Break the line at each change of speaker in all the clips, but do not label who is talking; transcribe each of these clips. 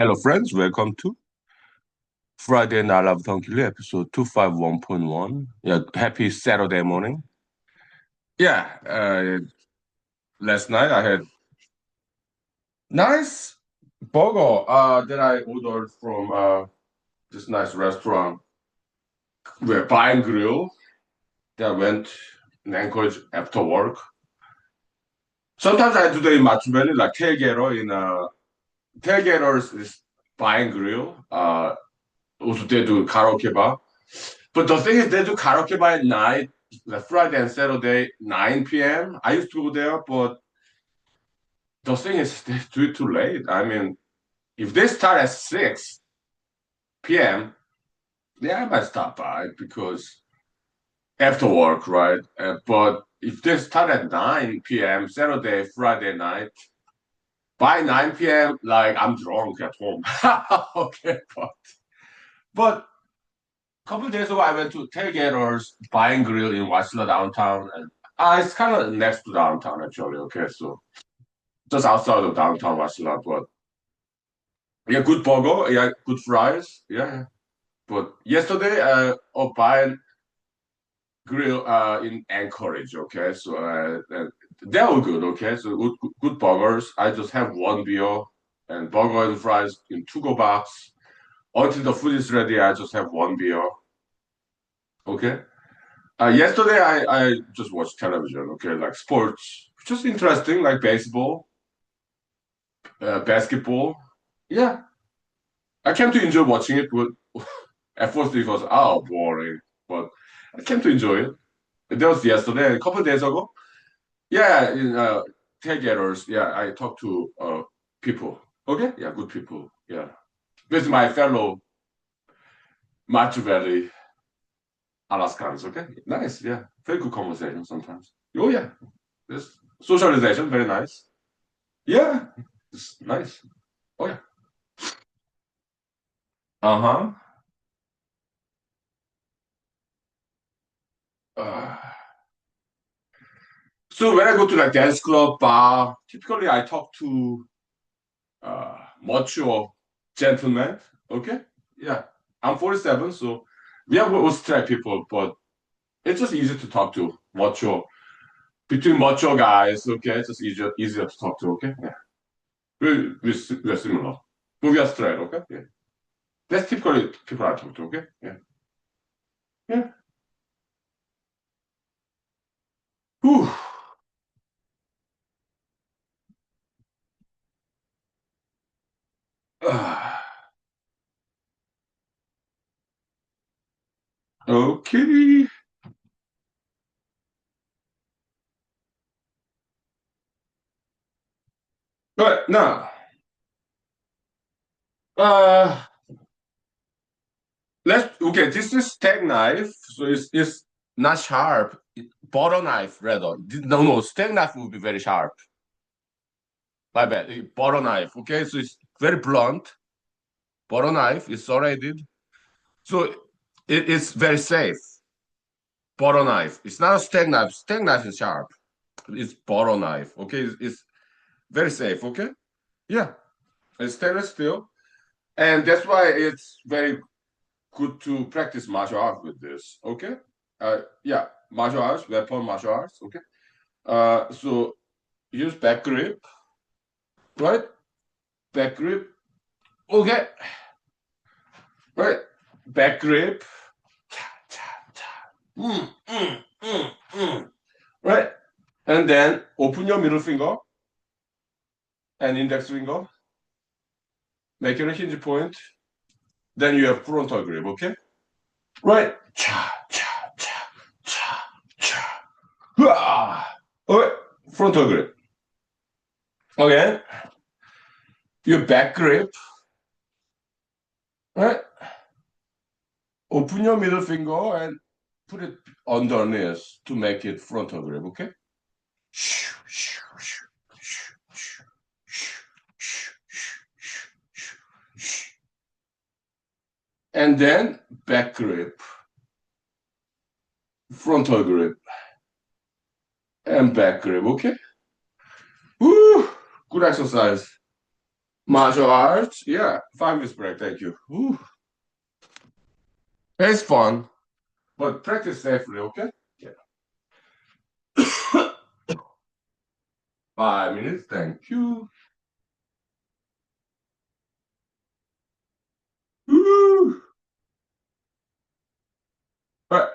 Hello, friends. Welcome to Friday Night Love Huhnkie episode 251.1. Yeah, happy Saturday morning. Yeah, last night I had nice burger that I ordered from this nice restaurant where Bar and Grill that went in Anchorage after work. Sometimes I do the in Match Valley, like tailgater in tailgaters is Bar and Grill. Also they do karaoke bar. But the thing is, they do karaoke bar at night, like Friday and Saturday, 9 p.m. I used to go there, but the thing is, they do it too late. I mean, if they start at 6 p.m., yeah, I might stop by because after work, right? But if they start at 9 p.m., Saturday, Friday night, by 9 p.m., like I'm drunk at home. Okay, but couple of days ago, I went to Tailgaters Bar and Grill in Wasilla downtown, and it's kind of next to downtown actually. Okay, so just outside of downtown Wasilla, but yeah, good burger, yeah, good fries, yeah. Yeah. But yesterday, a Bar and Grill in Anchorage. Okay, so they were good. Okay, so good burgers. I just have one beer and burger and fries in to-go box. Until the food is ready, I just have one beer. Okay. Yesterday, I just watched television, okay, like sports, just interesting, like baseball, basketball. Yeah, I came to enjoy watching it, but at first it was, oh, boring. But I came to enjoy it. That was yesterday, a couple of days ago. Yeah, in tailgaters, yeah, I talked to people. Okay, yeah, good people. Yeah, with my fellow Machu Valley Alaskans. Okay, nice. Yeah, very good conversation sometimes. Oh, yeah, this socialization, very nice. Yeah, it's nice. Oh yeah. Uh-huh. Uh, so when I go to like dance club, bar, typically I talk to mature gentlemen. Okay. Yeah. I'm 47, so we are Australian people, but it's just easy to talk to mature between mature guys. Okay, it's just easier to talk to. Okay. Yeah. We're similar, but we are straight. Okay. Yeah. That's typically people I talk to. Okay. Yeah. Yeah. Whew. Okay. But now, uh, let's okay. This is steak knife, so it's not sharp. Butter knife rather. No, steak knife would be very sharp. My bad. Butter knife. Okay, so it's very blunt. Butter knife is serrated, so it's very safe. Butter knife. It's not a steak knife. Steak knife is sharp. It's butter knife. Okay, it's very safe. Okay, yeah, it's stainless steel, and that's why it's very good to practice martial arts with this. Okay. Yeah, martial arts, weapon martial arts. Okay. So use back grip, right? Back grip. Okay. Right. Back grip. Mm, mm, mm. Right. And then open your middle finger and index finger. Make it a hinge point. Then you have frontal grip. Okay. Right. Cha cha cha cha cha. Okay. Frontal grip. Okay. Your back grip. Right. Open your middle finger and put it underneath to make it frontal grip, okay? And then back grip, frontal grip, and back grip, okay? Woo! Good exercise. Martial arts? Yeah, 5 years break. Thank you. Whew. It's fun, but practice safely, okay? Yeah. 5 minutes. Thank you. Woo. But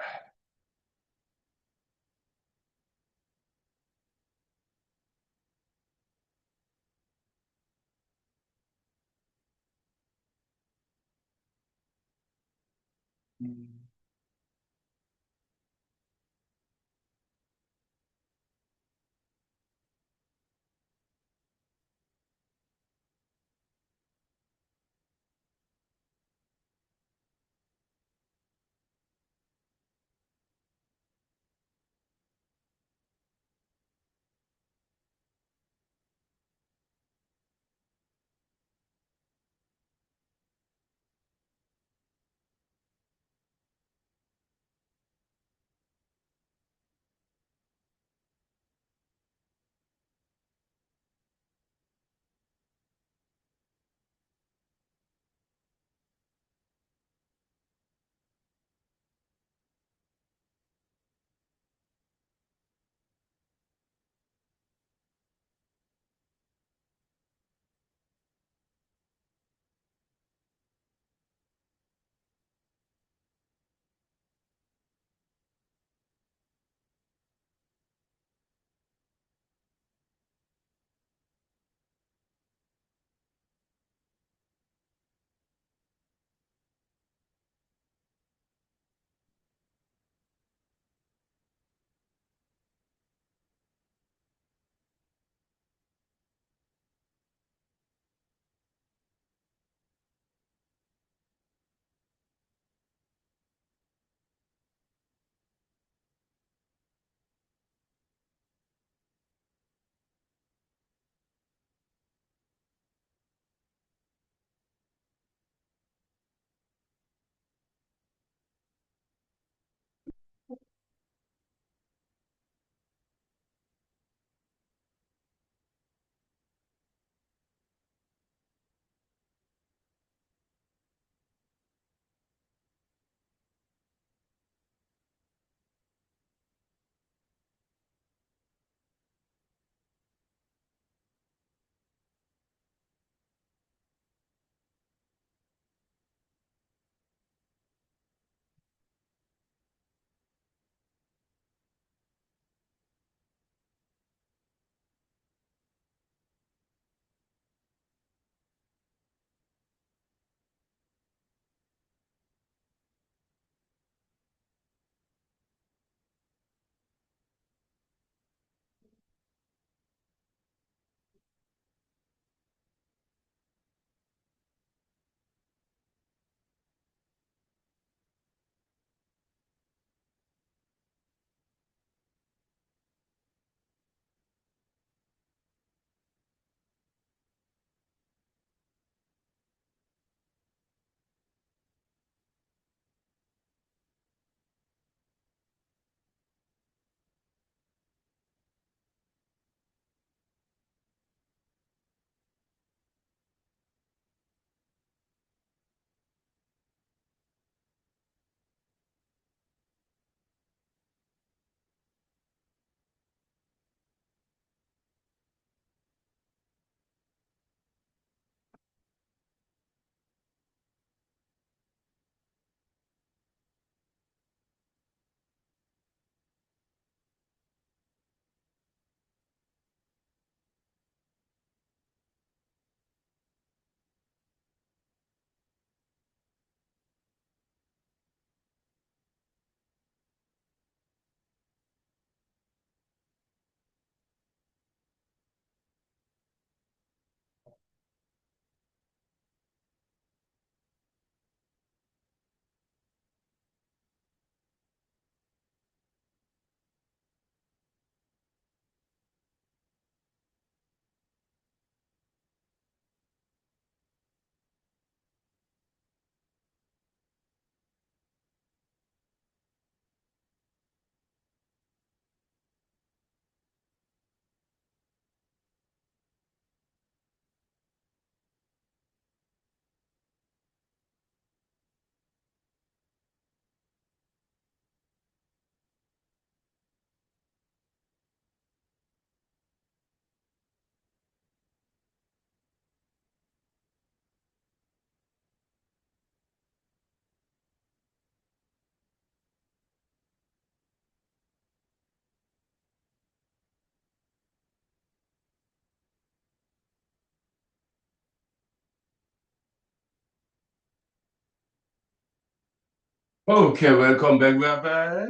Okay, welcome back. We are back.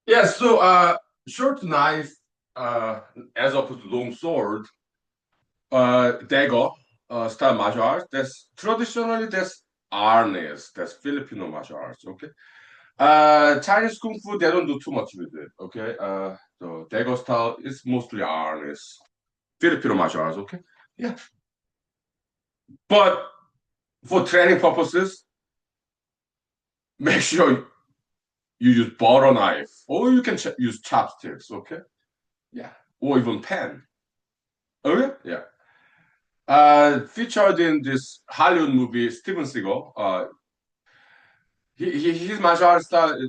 Yeah, so short knife, as opposed to long sword, dagger, style martial arts. That's arnis. That's Filipino martial arts. Okay. Chinese kung fu they don't do too much with it. Okay. So dagger style is mostly arnis. Filipino martial arts. Okay. Yeah, but for training purposes, make sure you use butter knife, or you can use chopsticks. Okay. Yeah, or even pen. Oh yeah, yeah. Featured in this Hollywood movie, Steven Seagal. His martial arts style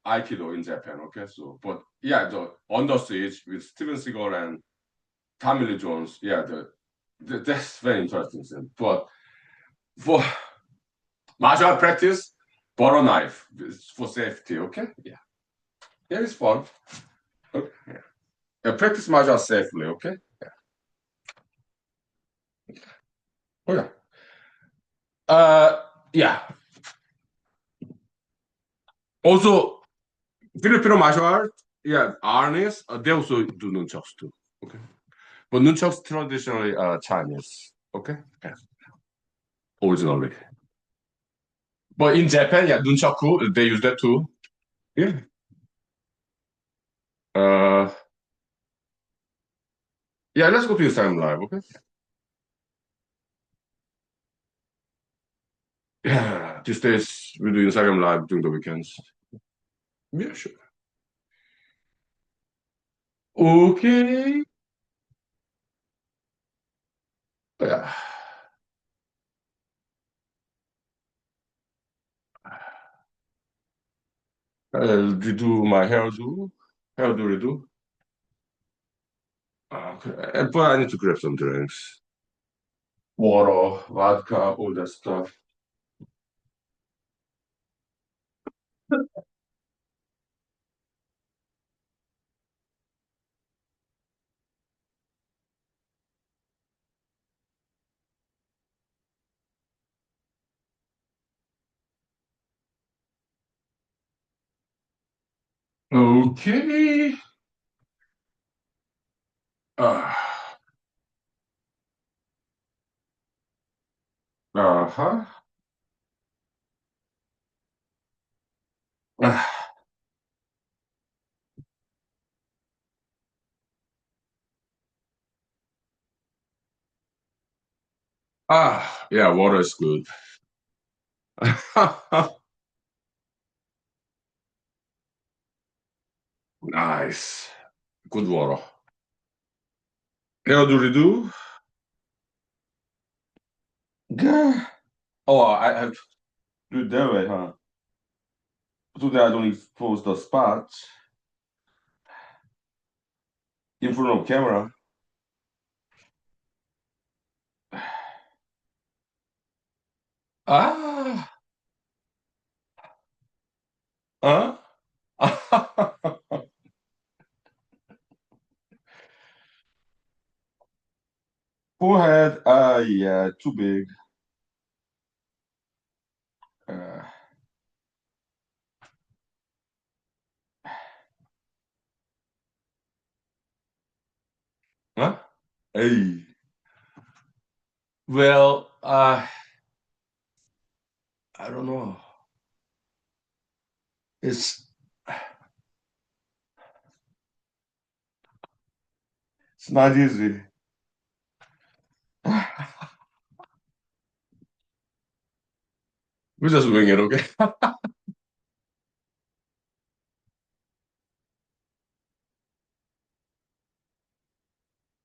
Aikido in Japan. Okay, so but yeah, the Under Siege with Steven Seagal and Tommy Lee Jones. Yeah, that's very interesting thing. But for martial art practice, butter knife for safety. Okay, yeah, yeah, it's fun. Okay. Yeah, practice martial arts safely. Okay. Oh yeah. Uh, yeah. Also, Filipino martial art, yeah, arnis, they also do nunchucks too. Okay. But nunchucks traditionally Chinese. Okay. Yeah. Originally. But in Japan, yeah, nunchaku, they use that too. Yeah. Uh, yeah, let's go to Instagram Live, okay? Yeah, these days we do Instagram Live during the weekends. Yeah, sure. Okay. Yeah. I'll redo my hairdo. Hairdo redo. Okay. But I need to grab some drinks. Water, vodka, all that stuff. Okay. Uh, uh-huh. Yeah, water is good. Nice. Good water. How do we do? Yeah. Oh, I have to do it that way, huh? So that I don't expose the spots in front of camera. Ah, huh? Forehead, yeah, too big. Uh, huh? Hey. Well, I don't know. It's it's not easy. We just wing it, okay?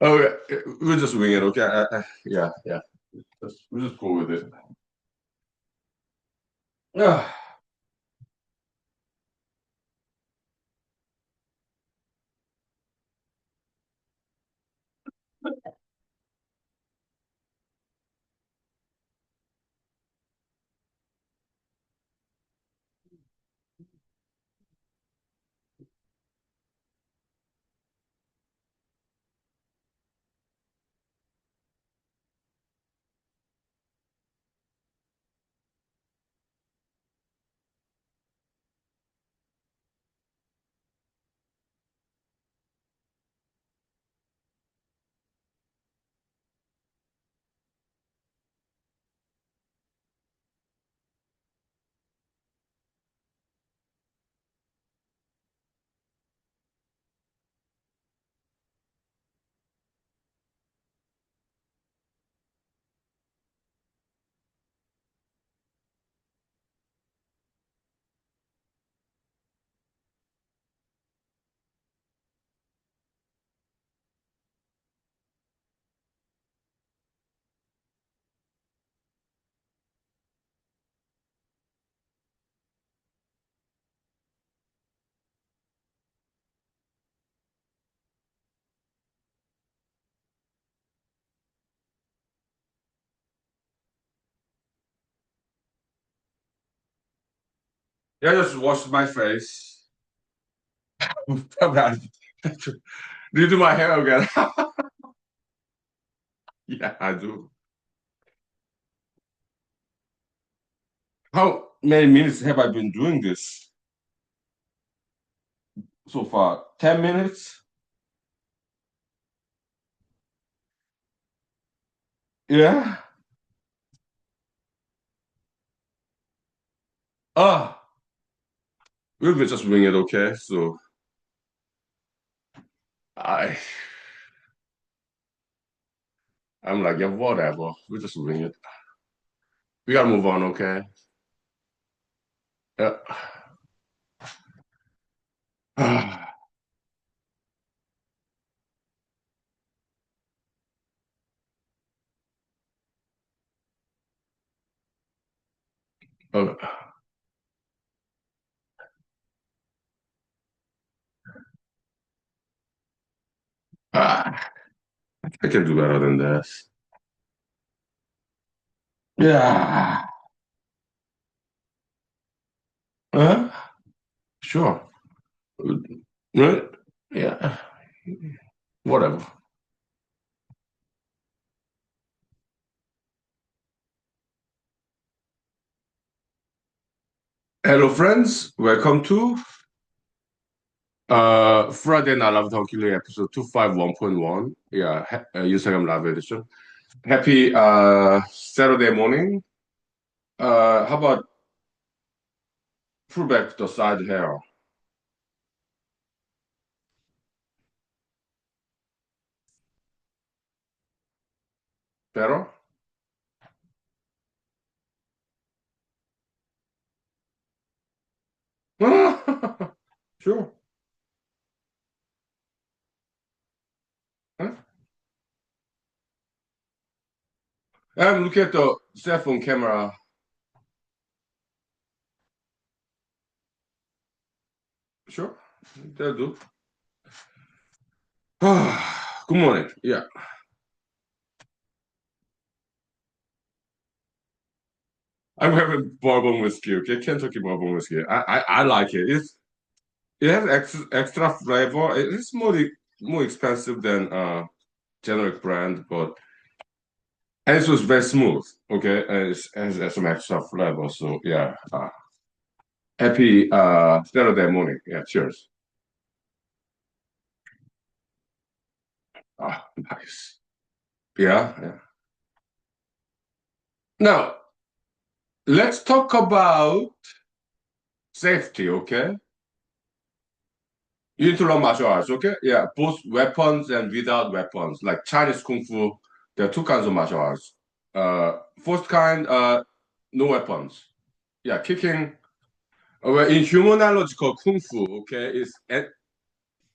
Okay, we'll just wing it, okay? Yeah, yeah. We'll just go with it. Ah, Yeah, I just washed my face. Do you do my hair again? Yeah, I do. How many minutes have I been doing this so far? 10 minutes? Yeah. Ah, we'll just wing it, okay? So I I'm like, yeah, whatever. We'll just wing it. We gotta move on, okay? Yeah. Okay. Ah, I can do better than this. Yeah. Huh? Sure. Right? Yeah. Whatever. Hello, friends. Welcome to Friday Night Love Huhnkie episode 251.1. Yeah, Instagram live edition. Happy Saturday morning. How about pull back the side hair? Better? Sure. Huh? Look at the cell phone camera. Sure. That'll do. Good morning. Yeah. I'm having bourbon whiskey, okay? Kentucky bourbon whiskey. I like it. It has extra flavor. It's more expensive than generic brand, but and it was very smooth. Okay, and it has some extra flavor. So yeah, happy Saturday morning. Yeah, cheers. Ah, nice. Yeah, yeah. Now let's talk about safety. Okay, you need to learn martial arts. Okay, yeah, both weapons and without weapons. Like Chinese kung fu, there are two kinds of martial arts. First kind, no weapons. Yeah, kicking. Well, in humanology called kung fu, okay, is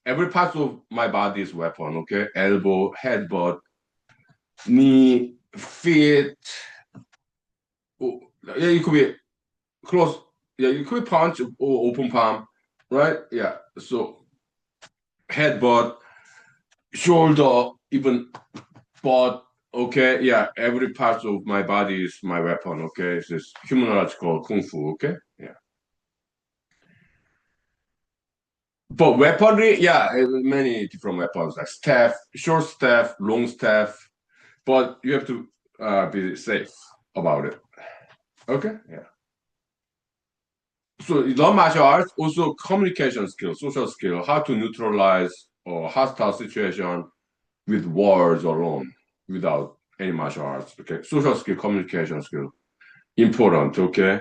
every part of my body is weapon, okay? Elbow, headbutt, knee, feet. Oh, yeah, it could be close. Yeah, you could be punch or open palm, right? Yeah. So headbutt, shoulder, even butt. Okay, yeah. Every part of my body is my weapon. Okay, it's this humanology called kung fu. Okay, yeah. But weaponry, yeah, many different weapons like staff, short staff, long staff, but you have to be safe about it. Okay, yeah. So learn martial arts, also communication skill, social skill, how to neutralize or hostile situation with words alone without any martial arts. Okay, social skill, communication skill, important. Okay,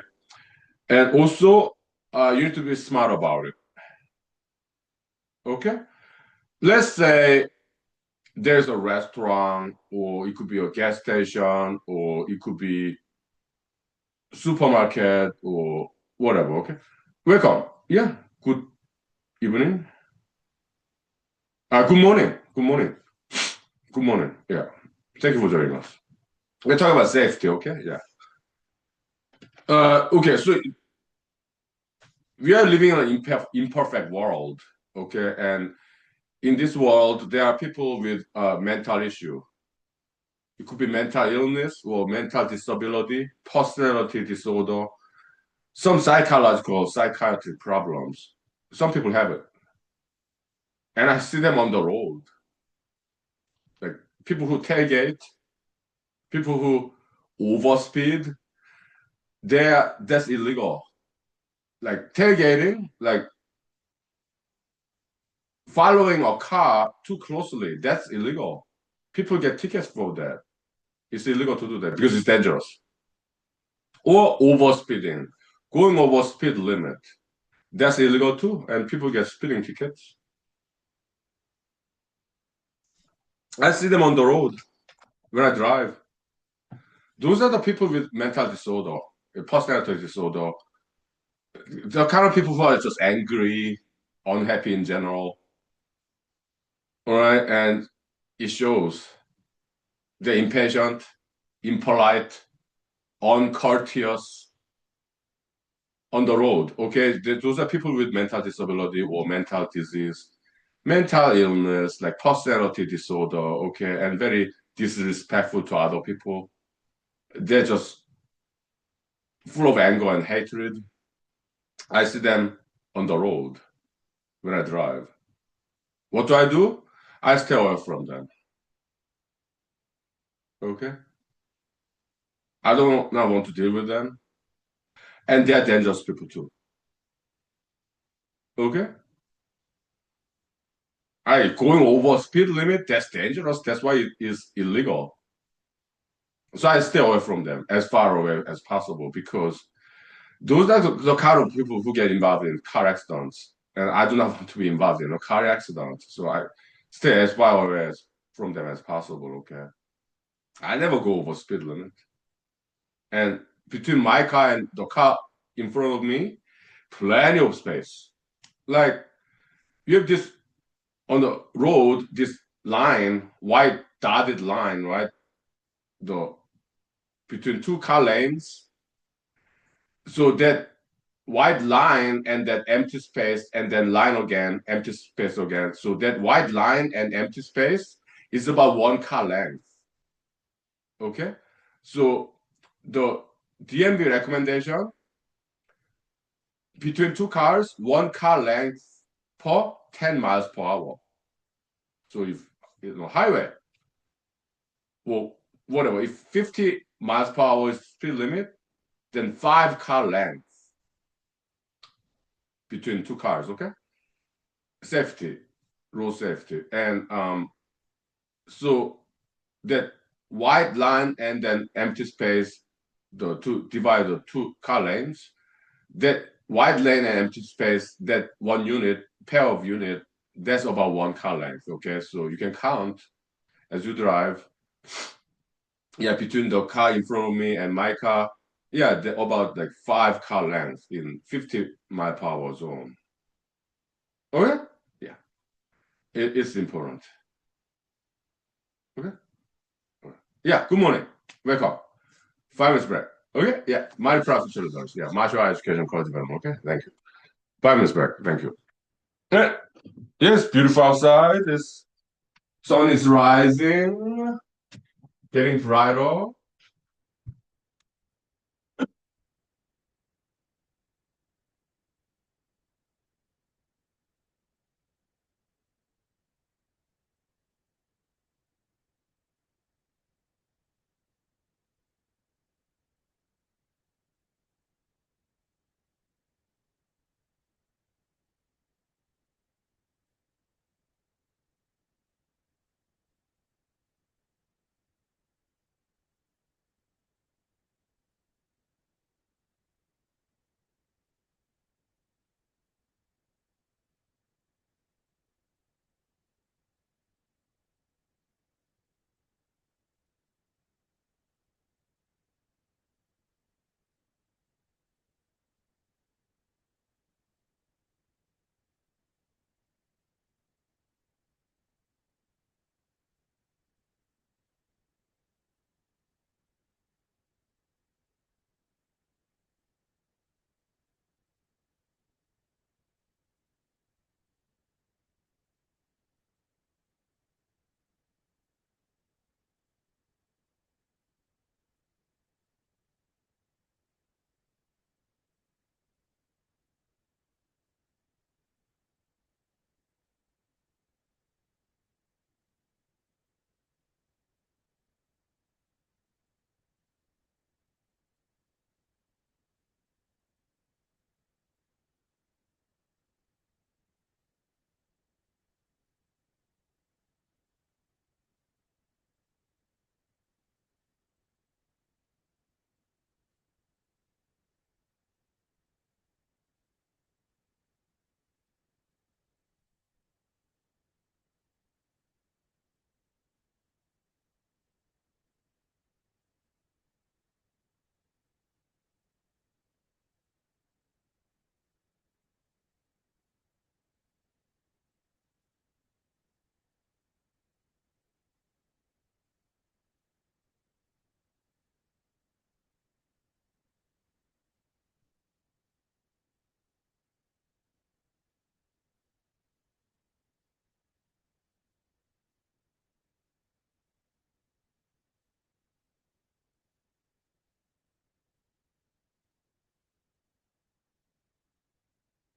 and also you need to be smart about it. Okay, let's say there's a restaurant, or it could be a gas station, or it could be supermarket, or whatever. Okay, welcome. Yeah, good evening. Good morning. Good morning. Good morning. Yeah, thank you for joining us. We're talking about safety. Okay, yeah. Okay, so we are living in an imperfect world. Okay, and in this world, there are people with mental issue. It could be mental illness or mental disability, personality disorder, some psychological, psychiatric problems. Some people have it. And I see them on the road. Like people who tailgate, people who overspeed, that's illegal. Like tailgating, like following a car too closely, that's illegal. People get tickets for that. It's illegal to do that because it's dangerous. Or overspeeding, going over speed limit. That's illegal too, and people get speeding tickets. I see them on the road when I drive. Those are the people with mental disorder, personality disorder, the kind of people who are just angry, unhappy in general. All right, and it shows they're impatient, impolite, uncourteous on the road. Okay, those are people with mental disability or mental disease, mental illness, like personality disorder. Okay, and very disrespectful to other people. They're just full of anger and hatred. I see them on the road when I drive. What do I do? I stay away from them. Okay, I don't not want to deal with them, and they're dangerous people too. Okay, I going over speed limit. That's dangerous. That's why it is illegal. So I stay away from them as far away as possible because those are the kind of people who get involved in car accidents, and I do not want to be involved in a car accident. So I stay as far away from them as possible. Okay, I never go over speed limit, and between my car and the car in front of me, plenty of space. Like you have this on the road, this line, white dotted line, right? The between two car lanes. So that white line and that empty space and then line again, empty space again. So that white line and empty space is about one car length. Okay. So the DMV recommendation between two cars, one car length per 10 miles per hour. So if highway, well, whatever, if 50 miles per hour is speed limit, then five car lengths between two cars, okay? Safety, road safety. And so that white line and then empty space, the two divide the two car lanes, that white lane and empty space, that one unit, pair of unit, that's about one car length, okay? So you can count as you drive, yeah, between the car in front of me and my car, yeah, about like five car lengths in 50-mile per hour zone. Okay? Yeah, it's important. Okay? Okay. Yeah, good morning. Welcome. 5 minutes break. Okay? Yeah, my professional does. Yeah, martial art education college development. Okay, thank you. 5 minutes break. Thank you. Yeah. Yes, beautiful outside. This sun is rising, getting brighter.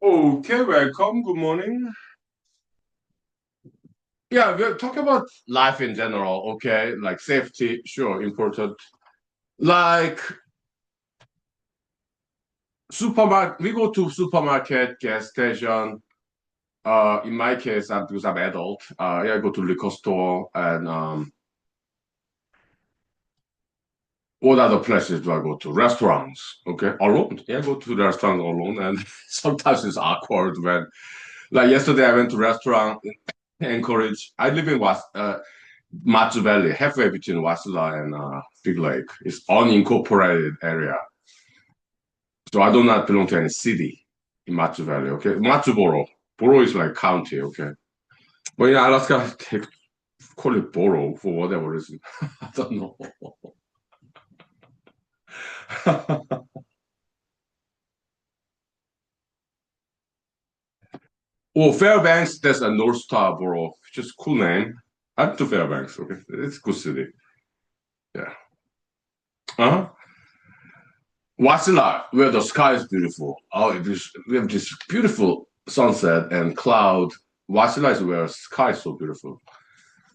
Okay, welcome. Good morning. Yeah, we're talking about life in general, okay? Like safety, sure, important. Like supermarket, we go to supermarket, gas station. In my case, because I'm adult, yeah, I go to liquor store and what other places do I go to? Restaurants, okay? Alone. Yeah, I go to the restaurant alone, and sometimes it's awkward when, like yesterday, I went to restaurant in Anchorage. I live in Matsu Valley, halfway between Wasilla and Big Lake. It's unincorporated area. So I do not belong to any city in Matsu Valley, okay? Matsu Borough. Borough is like county, okay? But in Alaska, they call it borough for whatever reason. I don't know. Oh, Fairbanks, that's a North Star borough. Just cool name. I'm to Fairbanks, okay? It's a good city. Yeah. Uh-huh. Wasilla, where the sky is beautiful. Oh, we have this beautiful sunset and cloud. Wasilla is where sky is so beautiful.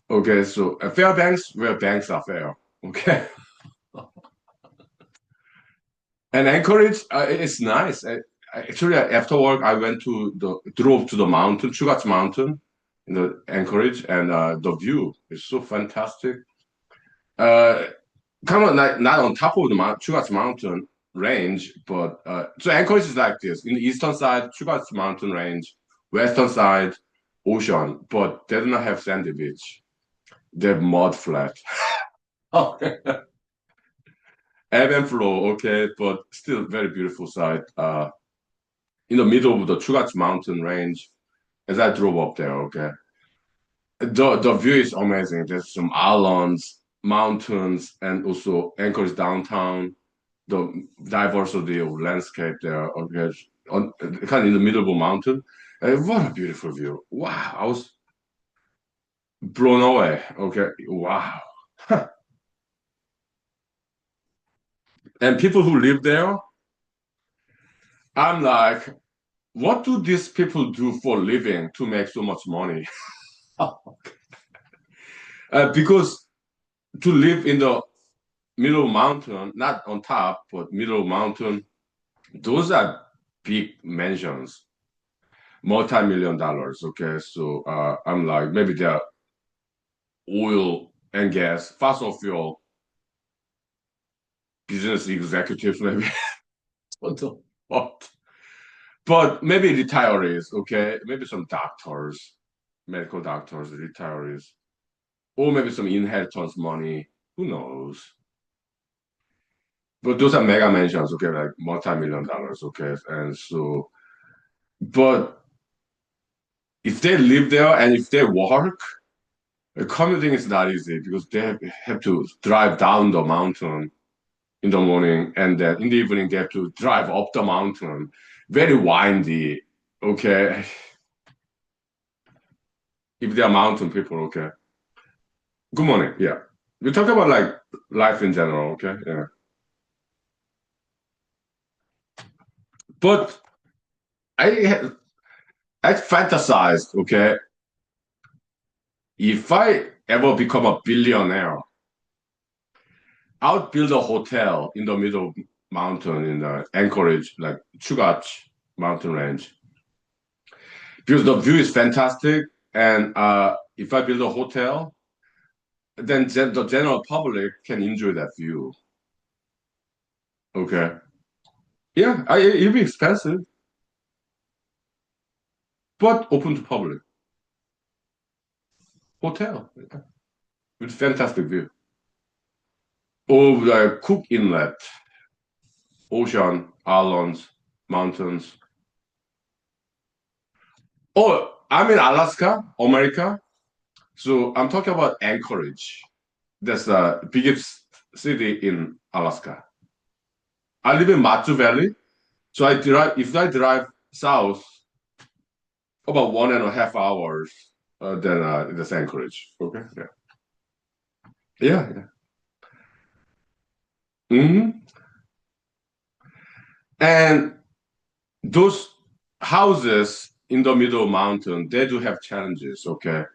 Okay, so Fairbanks, where banks are fair. Okay, and Anchorage, it's nice. Actually, after work, I went to drove to the mountain, Chugach Mountain, in the Anchorage, and the view is so fantastic. Uh, Kind of not on top of the Chugach Mountain range, but so Anchorage is like this: in the eastern side, Chugach Mountain range, western side, ocean, but they do not have sandy beach. They have mud flat. Okay. Ebb and flow, okay, but still very beautiful site. In the middle of the Chugach Mountain range, as I drove up there, okay, the view is amazing. There's some islands, mountains, and also Anchorage downtown. The diversity of landscape there, okay, kind of in the middle of a mountain. What a beautiful view! Wow, I was blown away. Okay, wow. And people who live there, I'm like, what do these people do for a living to make so much money? Because to live in the middle mountain, not on top, but middle mountain, those are big mansions, multi-million dollars. Okay, so I'm like, maybe they're oil and gas, fossil fuel business executives, maybe. But but maybe retirees. Okay, maybe some doctors, medical doctors, retirees, or maybe some inheritance money. Who knows? But those are mega mansions, okay, like multi-million dollars, okay. And so, but if they live there and if they work, commuting is not easy because they have to drive down the mountain in the morning and then in the evening they have to drive up the mountain. Very windy, okay. If they are mountain people, okay. Good morning, yeah. We talk about like life in general, okay, yeah. But I I fantasized, okay, if I ever become a billionaire, I would build a hotel in the middle of mountain in the Anchorage, like Chugach mountain range, because the view is fantastic. And if I build a hotel, then the general public can enjoy that view. Okay, yeah, it'll be expensive, but open to public hotel with fantastic view of the Cook Inlet, ocean, islands, mountains. Oh, I'm in Alaska, America. So I'm talking about Anchorage. That's the biggest city in Alaska. I live in Matsu Valley. So I drive, if I drive south about 1.5 hours, then that's Anchorage. Okay. Yeah. Yeah. Yeah. Hmm. And those houses in the middle of mountain, they do have challenges. Okay,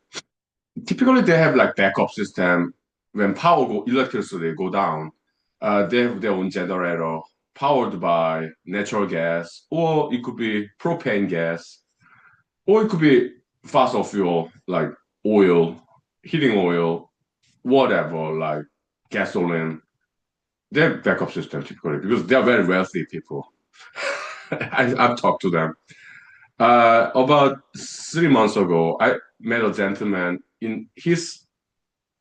typically they have like backup system when electricity go down. They have their own generator powered by natural gas, or it could be propane gas, or it could be fossil fuel like oil, heating oil, whatever, like gasoline. They're backup system typically because they're very wealthy people. I've talked to them. About 3 months ago, I met a gentleman in his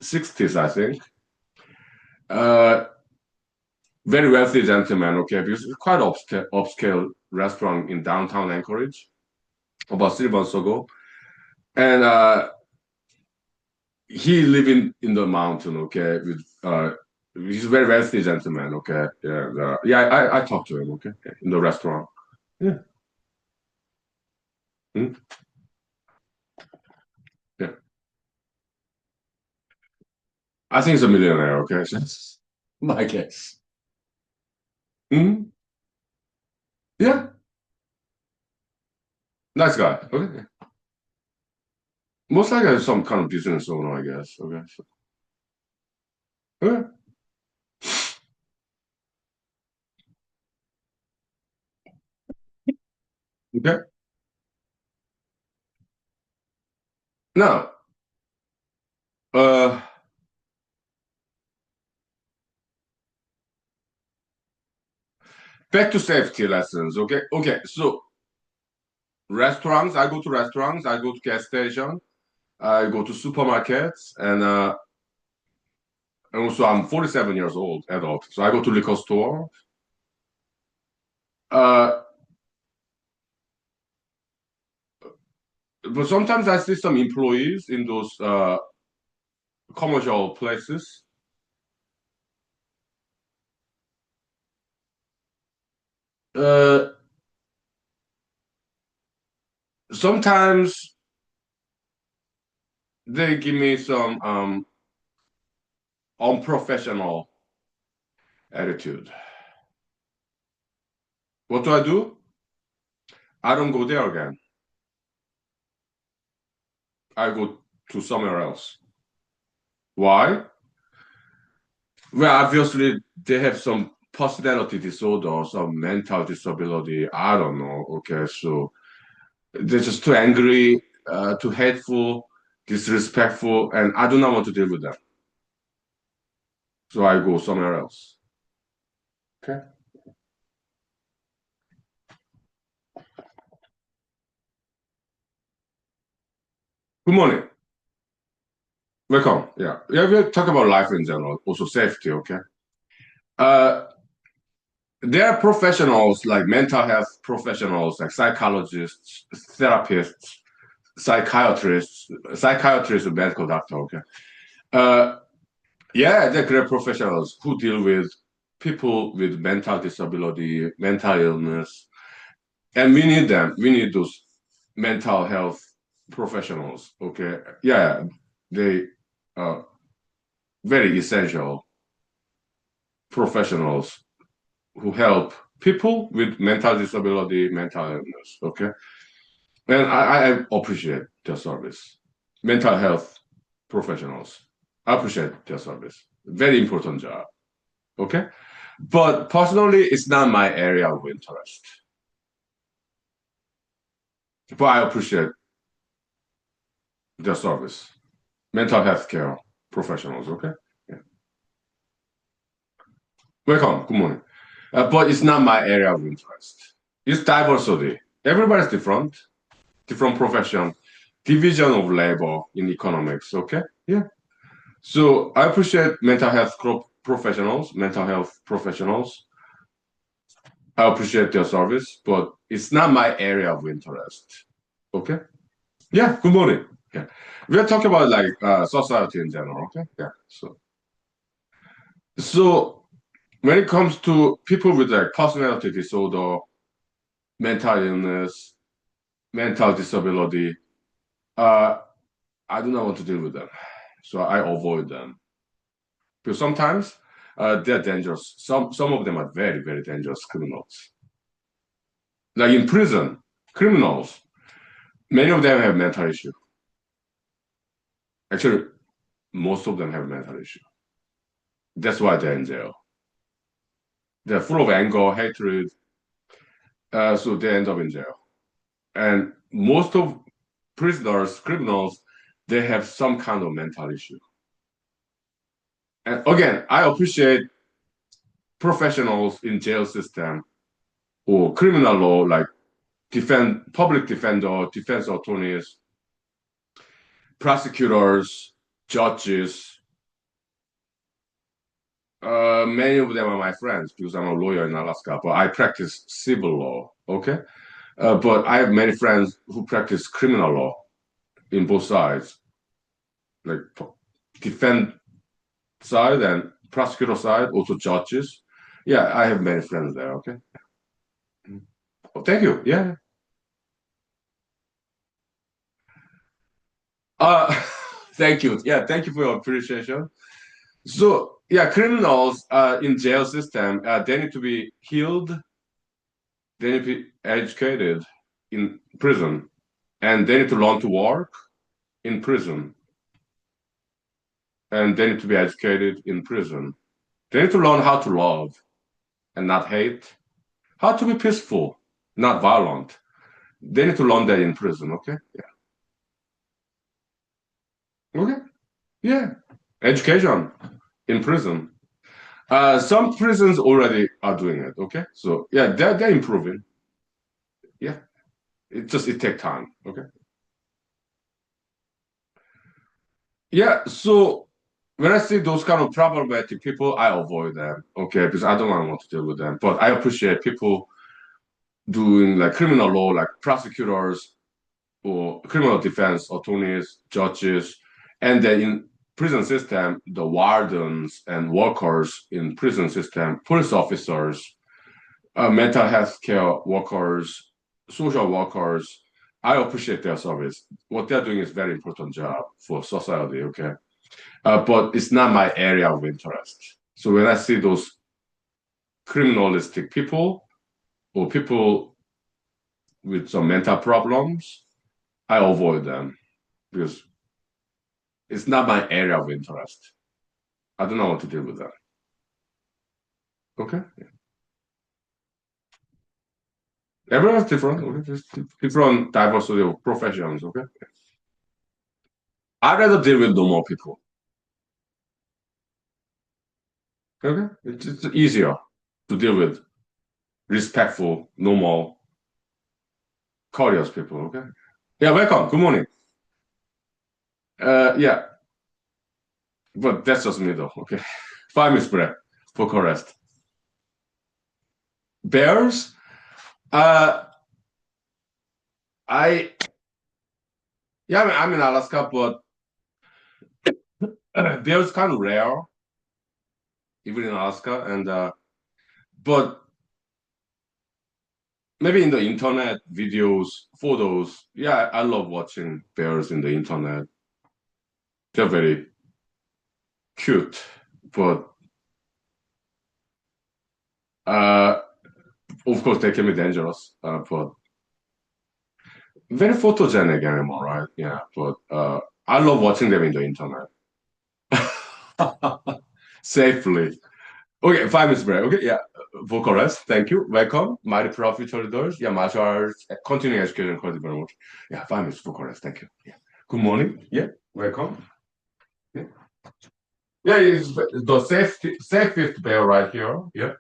60s, I think. Uh, Very wealthy gentleman, okay, because it's quite upscale restaurant in downtown Anchorage about 3 months ago. And he living in the mountain, okay, with he's a very wealthy gentleman, okay. Yeah, yeah, I talked to him, okay, in the restaurant. Yeah. Mm, yeah. I think he's a millionaire, okay. That's my guess. Mm, yeah, nice guy. Okay. Most likely some kind of business owner, I guess. Okay. So, yeah. Okay. Now, uh, back to safety lessons. Okay. Okay. So restaurants, I go to restaurants, I go to gas station, I go to supermarkets, and also I'm 47 years old, adult. So I go to liquor store. Uh, but sometimes I see some employees in those commercial places. Uh, Sometimes they give me some unprofessional attitude. What do I do? I don't go there again. I go to somewhere else. Why? Well, obviously they have some personality disorder or some mental disability. I don't know. Okay, so they're just too angry, too hateful, disrespectful, and I do not want to deal with them. So I go somewhere else. Okay. Good morning. Welcome. Yeah. Yeah, we'll talk about life in general, also safety, okay? Uh, there are professionals like mental health professionals, like psychologists, therapists, psychiatrists, and medical doctor, okay? Uh, yeah, they're great professionals who deal with people with mental disability, mental illness, and we need them. We need those mental health professionals. Okay, yeah, they are very essential professionals who help people with mental disability, mental illness. Okay, and I appreciate their service. Mental health professionals, I appreciate their service. Very important job. Okay, but personally, it's not my area of interest. But I appreciate their service. Mental health care professionals. Okay. Yeah. Welcome. Good morning. But it's not my area of interest. It's diversity. Everybody's different, different profession, division of labor in economics. Okay. Yeah. So I appreciate mental health professionals, mental health professionals. I appreciate their service, but it's not my area of interest. Okay. Yeah. Good morning. Yeah. We're talking about like society in general. Okay. Yeah. So when it comes to people with like personality disorder, mental illness, mental disability, uh, I do not want to deal with them. So I avoid them. Because sometimes they're dangerous. Some of them are very, very dangerous criminals. Like in prison. Criminals, many of them have mental issue. Actually, most of them have mental issue. That's why they're in jail. They're full of anger, hatred, so they end up in jail. And most of prisoners, criminals, they have some kind of mental issue. And again, I appreciate professionals in jail system or criminal law, like public defender, defense attorneys, prosecutors, judges. Many of them are my friends because I'm a lawyer in Alaska, but I practice civil law. Okay, but I have many friends who practice criminal law in both sides, like defense side and prosecutor side, also judges. Yeah, I have many friends there. Okay, oh, thank you. Yeah. Uh, thank you. Yeah, thank you for your appreciation. So yeah, criminals in jail system, they need to be healed, they need to be educated in prison, and they need to learn to work in prison, and they need to be educated in prison. They need to learn how to love and not hate, how to be peaceful, not violent. They need to learn that in prison. Okay. Yeah. Okay. Yeah. Education in prison. Some prisons already are doing it. Okay. So yeah, they're improving. Yeah. It takes time. Okay. Yeah. So when I see those kind of problematic people, I avoid them. Okay, because I don't want to deal with them. But I appreciate people doing like criminal law, like prosecutors or criminal defense attorneys, judges, and then in prison system, the wardens and workers in prison system, police officers, mental health care workers, social workers. I appreciate their service. What they're doing is very important job for society. Okay, but it's not my area of interest. So when I see those criminalistic people or people with some mental problems, I avoid them because it's not my area of interest. I don't know what to deal with that. Okay. Everyone's different. Okay. Just different diversity of professions. Okay. I'd rather deal with normal people. Okay. It's easier to deal with respectful, normal, courteous people. Okay. Yeah. Welcome. Good morning. Yeah. But that's just me though. Okay. 5 minutes break for rest. Bears. Uh, I yeah. I'm in Alaska, but bears kind of rare, even in Alaska, and but maybe in the internet videos, photos. Yeah, I love watching bears in the internet. They're very cute, but uh, of course they can be dangerous. But very photogenic animal, right? Yeah, but I love watching them in the internet safely. Okay, 5 minutes break. Okay, yeah. Vocal rest. Thank you. Welcome. Mighty Profit Traders. Yeah, martial arts, continuing education, quality very much. Yeah, 5 minutes vocal rest. Thank you. Yeah. Good morning. Yeah, welcome. Yeah. Yeah, it's the safest bear right here. Yeah.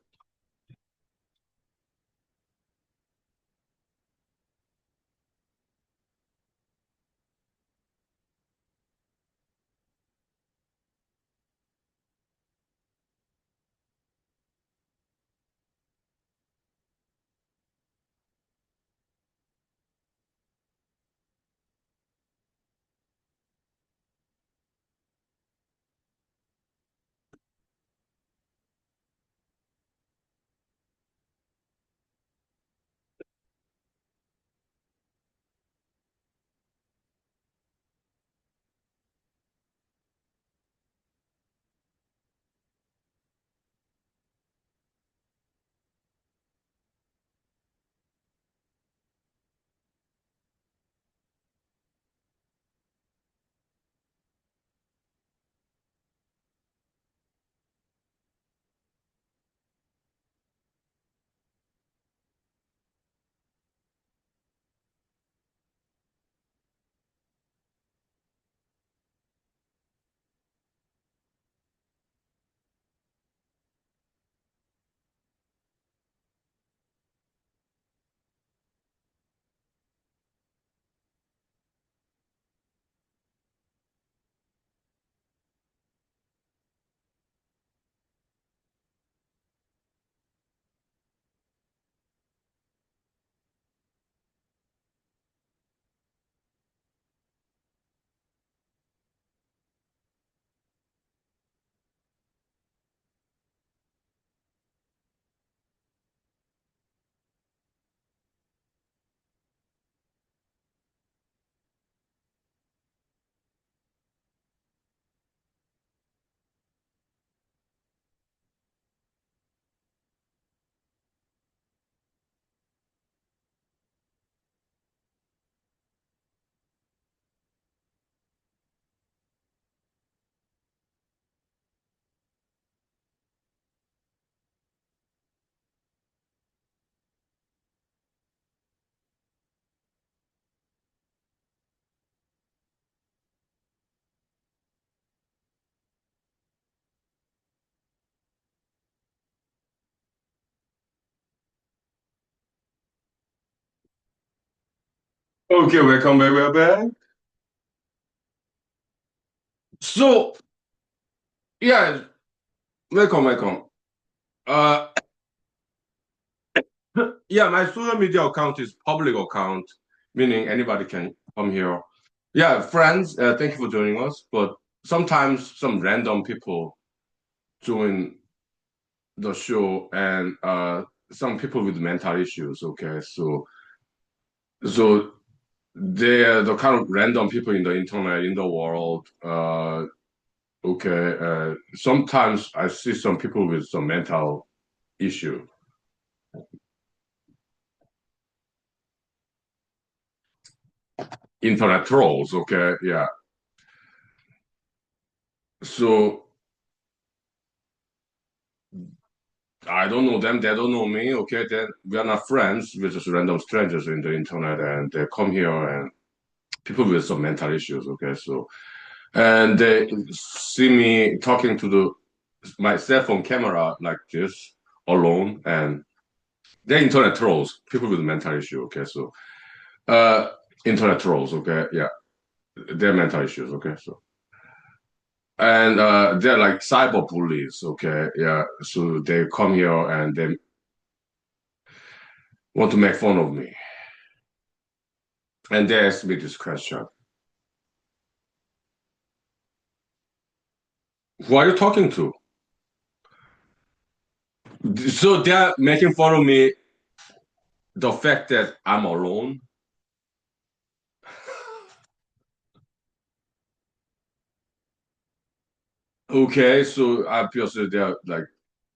Okay, welcome back. We're back. So, yeah, welcome, welcome. Uh, yeah, my social media account is public account, meaning anybody can come here. Yeah, friends, thank you for joining us. But sometimes some random people join the show, and some people with mental issues. Okay, so they're the kind of random people in the internet in the world. Okay, sometimes I see some people with some mental issue. Internet trolls. Okay, yeah. So I don't know them. They don't know me. Okay, then we are not friends. We're just random strangers in the internet, and they come here and people with some mental issues. Okay, so and they see me talking to the my cell phone camera like this alone, and they're internet trolls. People with mental issue. Okay, so uh, internet trolls. Okay, yeah, they're mental issues. Okay, so and they're like cyber bullies. Okay, yeah, so they come here and they want to make fun of me. And they asked me this question. Who are you talking to? So they're making fun of me, the fact that I'm alone. Okay, so obviously they're like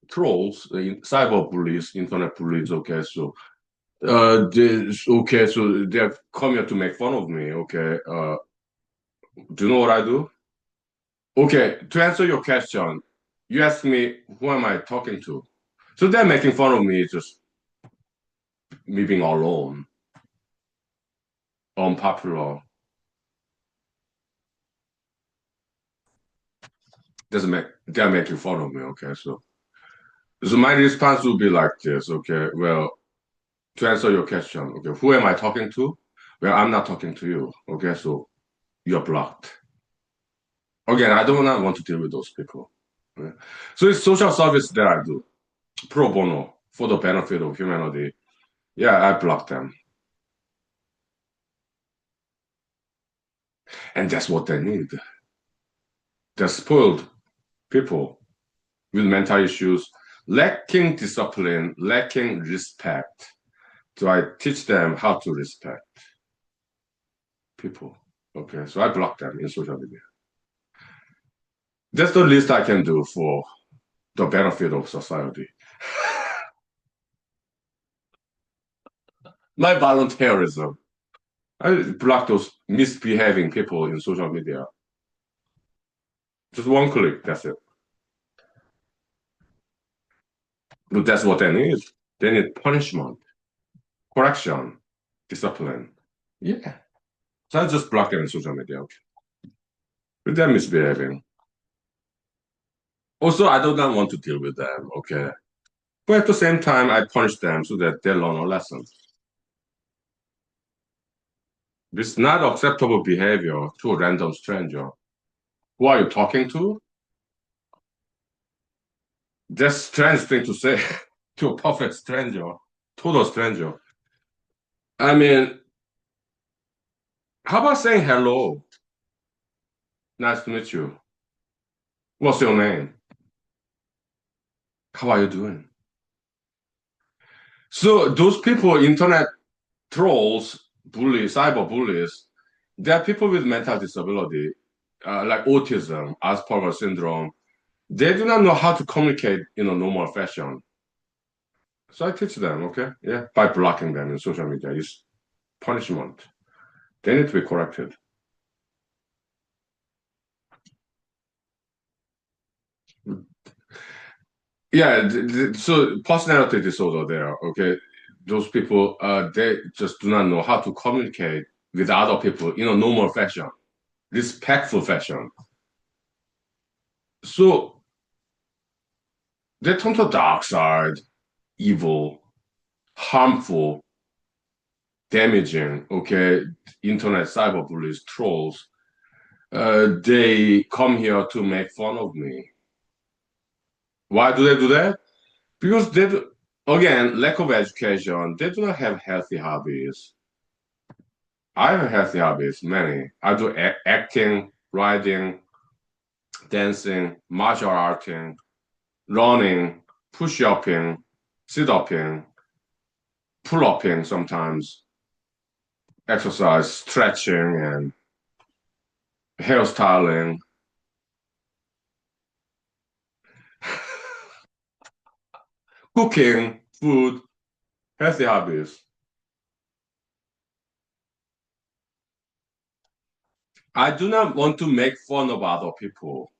trolls, cyber bullies, internet bullies. Okay, so okay, so they're coming to make fun of me. Okay, do you know what I do? Okay, to answer your question, you asked me who am I talking to? So they're making fun of me, just me being alone, unpopular. Doesn't make they're making fun of me. Okay, so my response will be like this. Okay, well, to answer your question, okay, who am I talking to? Well, I'm not talking to you. Okay, so you're blocked. Again, I do not want to deal with those people. Okay? So it's social service that I do pro bono for the benefit of humanity. Yeah, I block them, and that's what they need. They're spoiled people with mental issues, lacking discipline, lacking respect. So I teach them how to respect people. Okay, so I block them in social media. That's the least I can do for the benefit of society. My volunteerism. I block those misbehaving people in social media. Just one click, that's it. But that's what they need. They need punishment, correction, discipline. Yeah. So I just block them in social media. Okay. But they're misbehaving. Also, I do not want to deal with them. Okay. But at the same time, I punish them so that they learn a lesson. It's not acceptable behavior to a random stranger. Who are you talking to? That's a strange thing to say to a perfect stranger, total stranger. I mean, how about saying hello? Nice to meet you. What's your name? How are you doing? So those people, internet trolls, bullies, cyber bullies, they're people with mental disability, like autism, Asperger syndrome. They do not know how to communicate in a normal fashion. So I teach them, okay? Yeah, by blocking them in social media is punishment. They need to be corrected. Yeah, so personality disorder there, okay? Those people, they just do not know how to communicate with other people in a normal fashion, respectful fashion. So they turn to dark side, evil, harmful. damaging, okay, internet cyberbullies, trolls, they come here to make fun of me. Why do they do that? Because they do, again, lack of education, they do not have healthy hobbies. I have healthy hobbies, many. I do acting, writing, dancing, martial arting, running, push-upping, sit-upping, pull-upping sometimes, exercise, stretching, and hairstyling, cooking, food, healthy hobbies. I do not want to make fun of other people.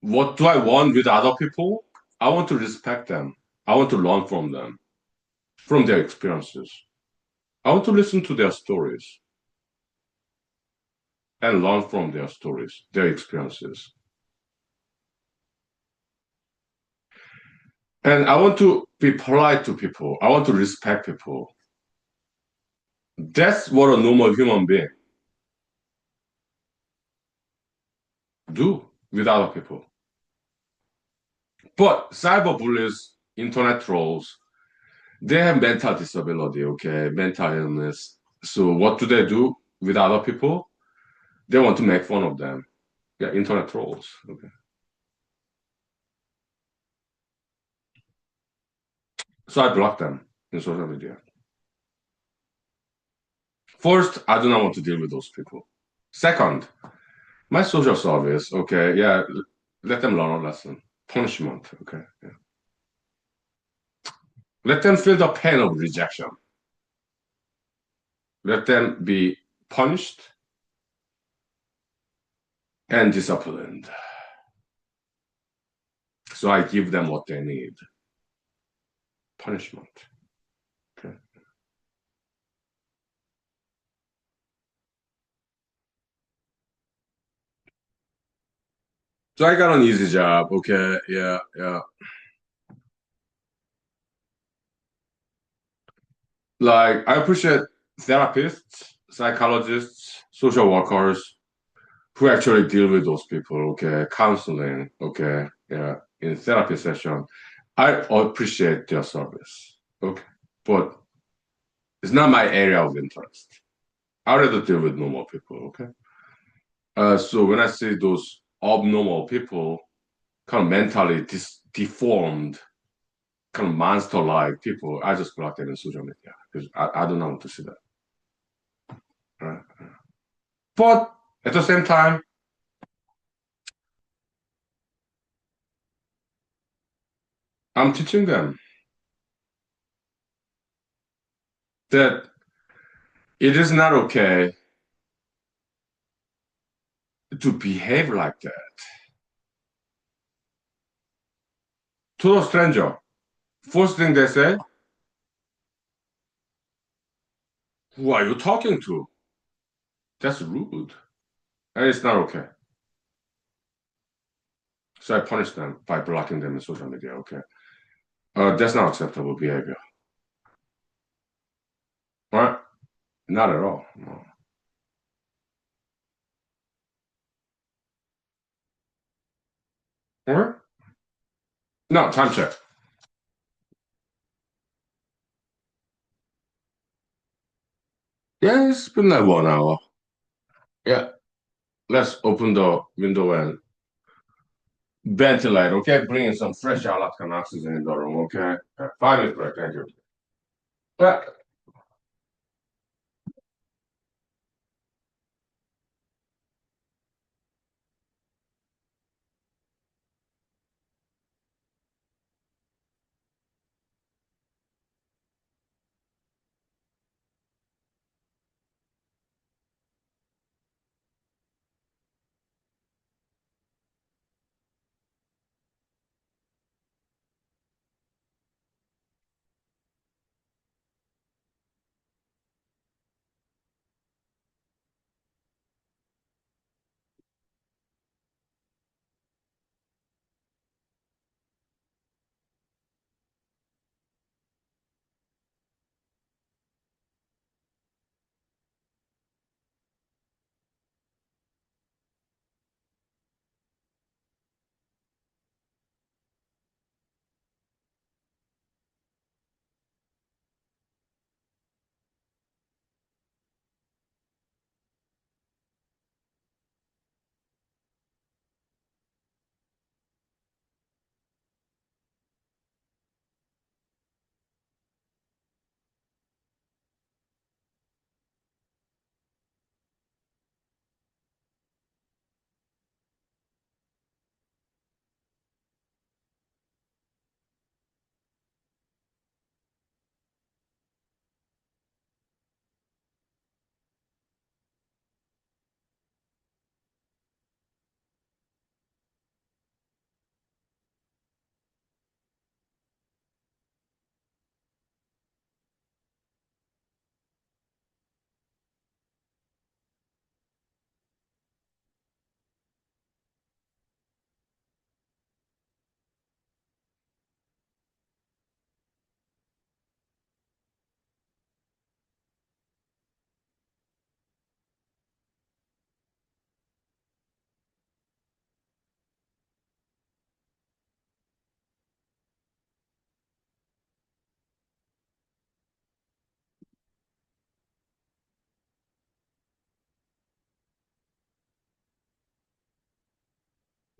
What do I want with other people? I want to respect them. I want to learn from them, from their experiences. I want to listen to their stories and learn from their stories, their experiences. And I want to be polite to people. I want to respect people. That's what a normal human being do with other people. But cyberbullies, internet trolls, they have mental disability, okay, mental illness. So what do they do with other people? They want to make fun of them. Yeah, internet trolls. Okay. So I block them in social media. First, I do not want to deal with those people. Second, my social service, okay, yeah, let them learn a lesson. Punishment, okay. Yeah. Let them feel the pain of rejection. Let them be punished and disciplined. So I give them what they need. Punishment. Okay. So I got an easy job. Okay. Yeah. Yeah. Like I appreciate therapists, psychologists, social workers who actually deal with those people. Okay. Counseling. Okay. Yeah. In therapy session, I appreciate their service. Okay. But it's not my area of interest. I rather deal with normal people. Okay. So when I see those abnormal people, kind of mentally deformed, kind of monster-like people, I just block them in social media because I do not want to see that. Right? But at the same time, I'm teaching them that it is not okay to behave like that to a stranger. First thing they say, "Who are you talking to?" That's rude, and it's not okay. So I punish them by blocking them in social media. Okay, that's not acceptable behavior. Right? Not at all. No. All right? No, time check. Yeah, it's been like 1 hour. Yeah, let's open the window and ventilate, okay? Bring in some fresh Alaskan oxygen in the room, okay? 5 minutes break, thank you. Yeah.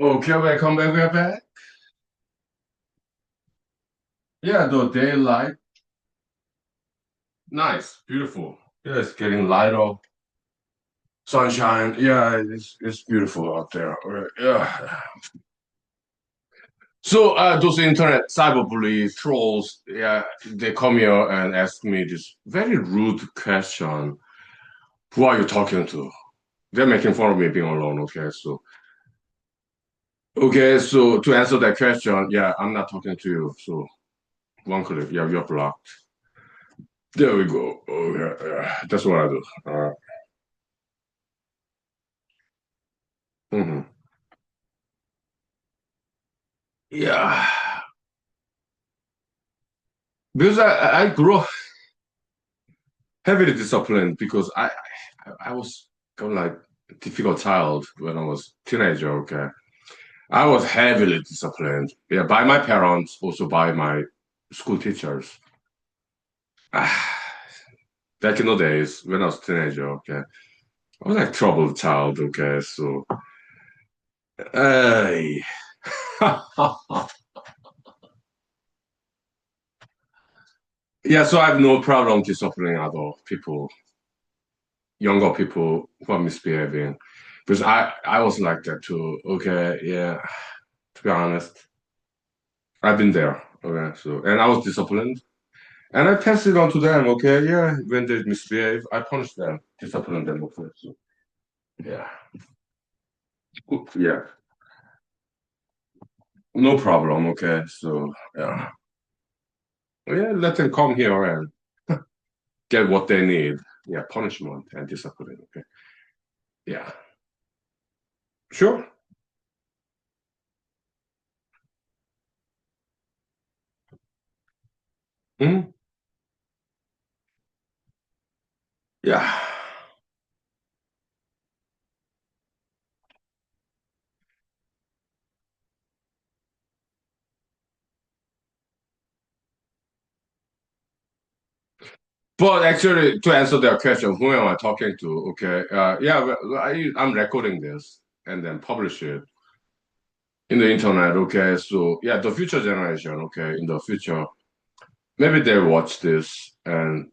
Okay, welcome back. We're back. Yeah, the daylight, nice, beautiful. Yeah, it's getting lighter, sunshine. Yeah, it's beautiful out there. All right, yeah. So those internet cyberbully trolls, yeah, they come here and ask me this very rude question. Who are you talking to? They're making fun of me being alone. Okay, so to answer that question, yeah, I'm not talking to you. So one click, yeah, you're blocked. There we go. Oh, yeah, yeah. That's what I do. Mhm. Yeah, because I grew up heavily disciplined because I was kind of like a difficult child when I was teenager. Okay, I was heavily disciplined. Yeah, by my parents, also by my school teachers. Back in the days when I was teenager. Okay, I was like troubled child. Okay, so uh, yeah, so I have no problem disciplining other people, younger people who are misbehaving. Because I was like that too. Okay, yeah. To be honest, I've been there. Okay, so and I was disciplined, and I passed it on to them. Okay, yeah. When they misbehave, I punish them, discipline them. Okay, so yeah, yeah, no problem. Okay, so yeah, yeah. Let them come here and get what they need. Yeah, punishment and discipline. Okay, yeah, sure. Mhm. Yeah. But actually, to answer that question, who am I talking to? Okay, yeah, well, I'm recording this and then publish it in the internet. Okay, so yeah, the future generation. Okay, in the future, maybe they watch this and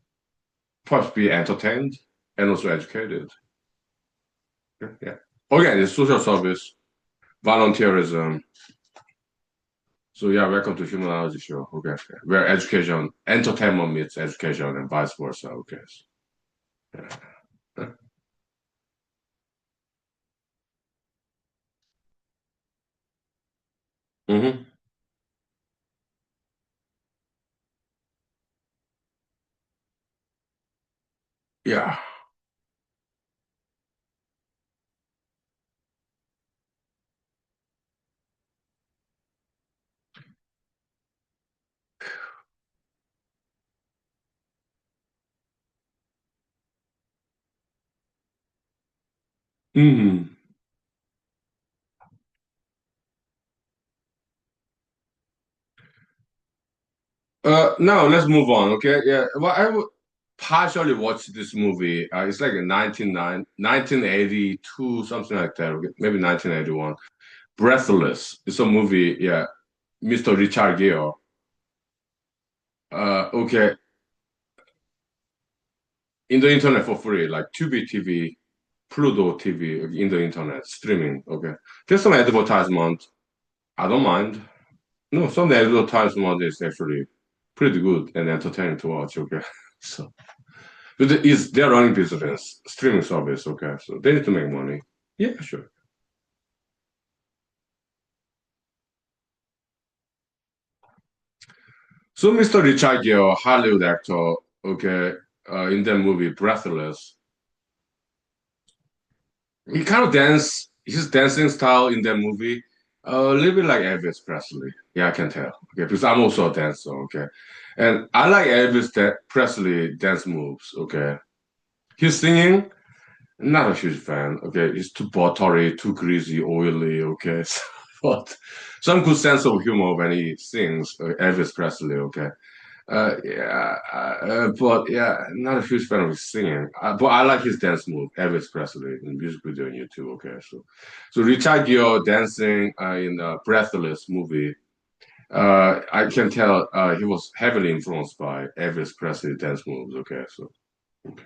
perhaps be entertained and also educated. Yeah, yeah. Again, it's social service, volunteerism. So yeah, welcome to Humanology Show. Okay, where education, entertainment meets education, and vice versa. Okay. Yeah. Hmm. Yeah. Hmm. No, let's move on. Okay, yeah. Well, partially watched this movie. It's like a 1982, something like that. Okay? Maybe 1981. Breathless. It's a movie. Yeah, Mr. Richard Gere. Okay, in the internet for free, like Tubi TV, Pluto TV, in the internet streaming. Okay, there's some advertisement. I don't mind. No, some advertisement is actually pretty good and entertaining to watch. Okay, so. But is they're running business, streaming service, okay? So they need to make money. Yeah, sure. So Mr. Richard Gere, Hollywood actor, okay, in the movie Breathless, he kind of his dancing style in that movie, a little bit like Elvis Presley. Yeah, I can tell. Okay, because I'm also a dancer. Okay, and I like Presley dance moves. Okay, his singing. Not a huge fan. Okay, it's too buttery, too greasy, oily. Okay, but some good sense of humor when he sings Elvis Presley. Okay, Yeah, but yeah, not a huge fan of his singing. But I like his dance move, Elvis Presley, in the music video on YouTube. Okay, so Richard Gere dancing in the Breathless movie. I can tell he was heavily influenced by Elvis Presley dance moves. Okay, so okay,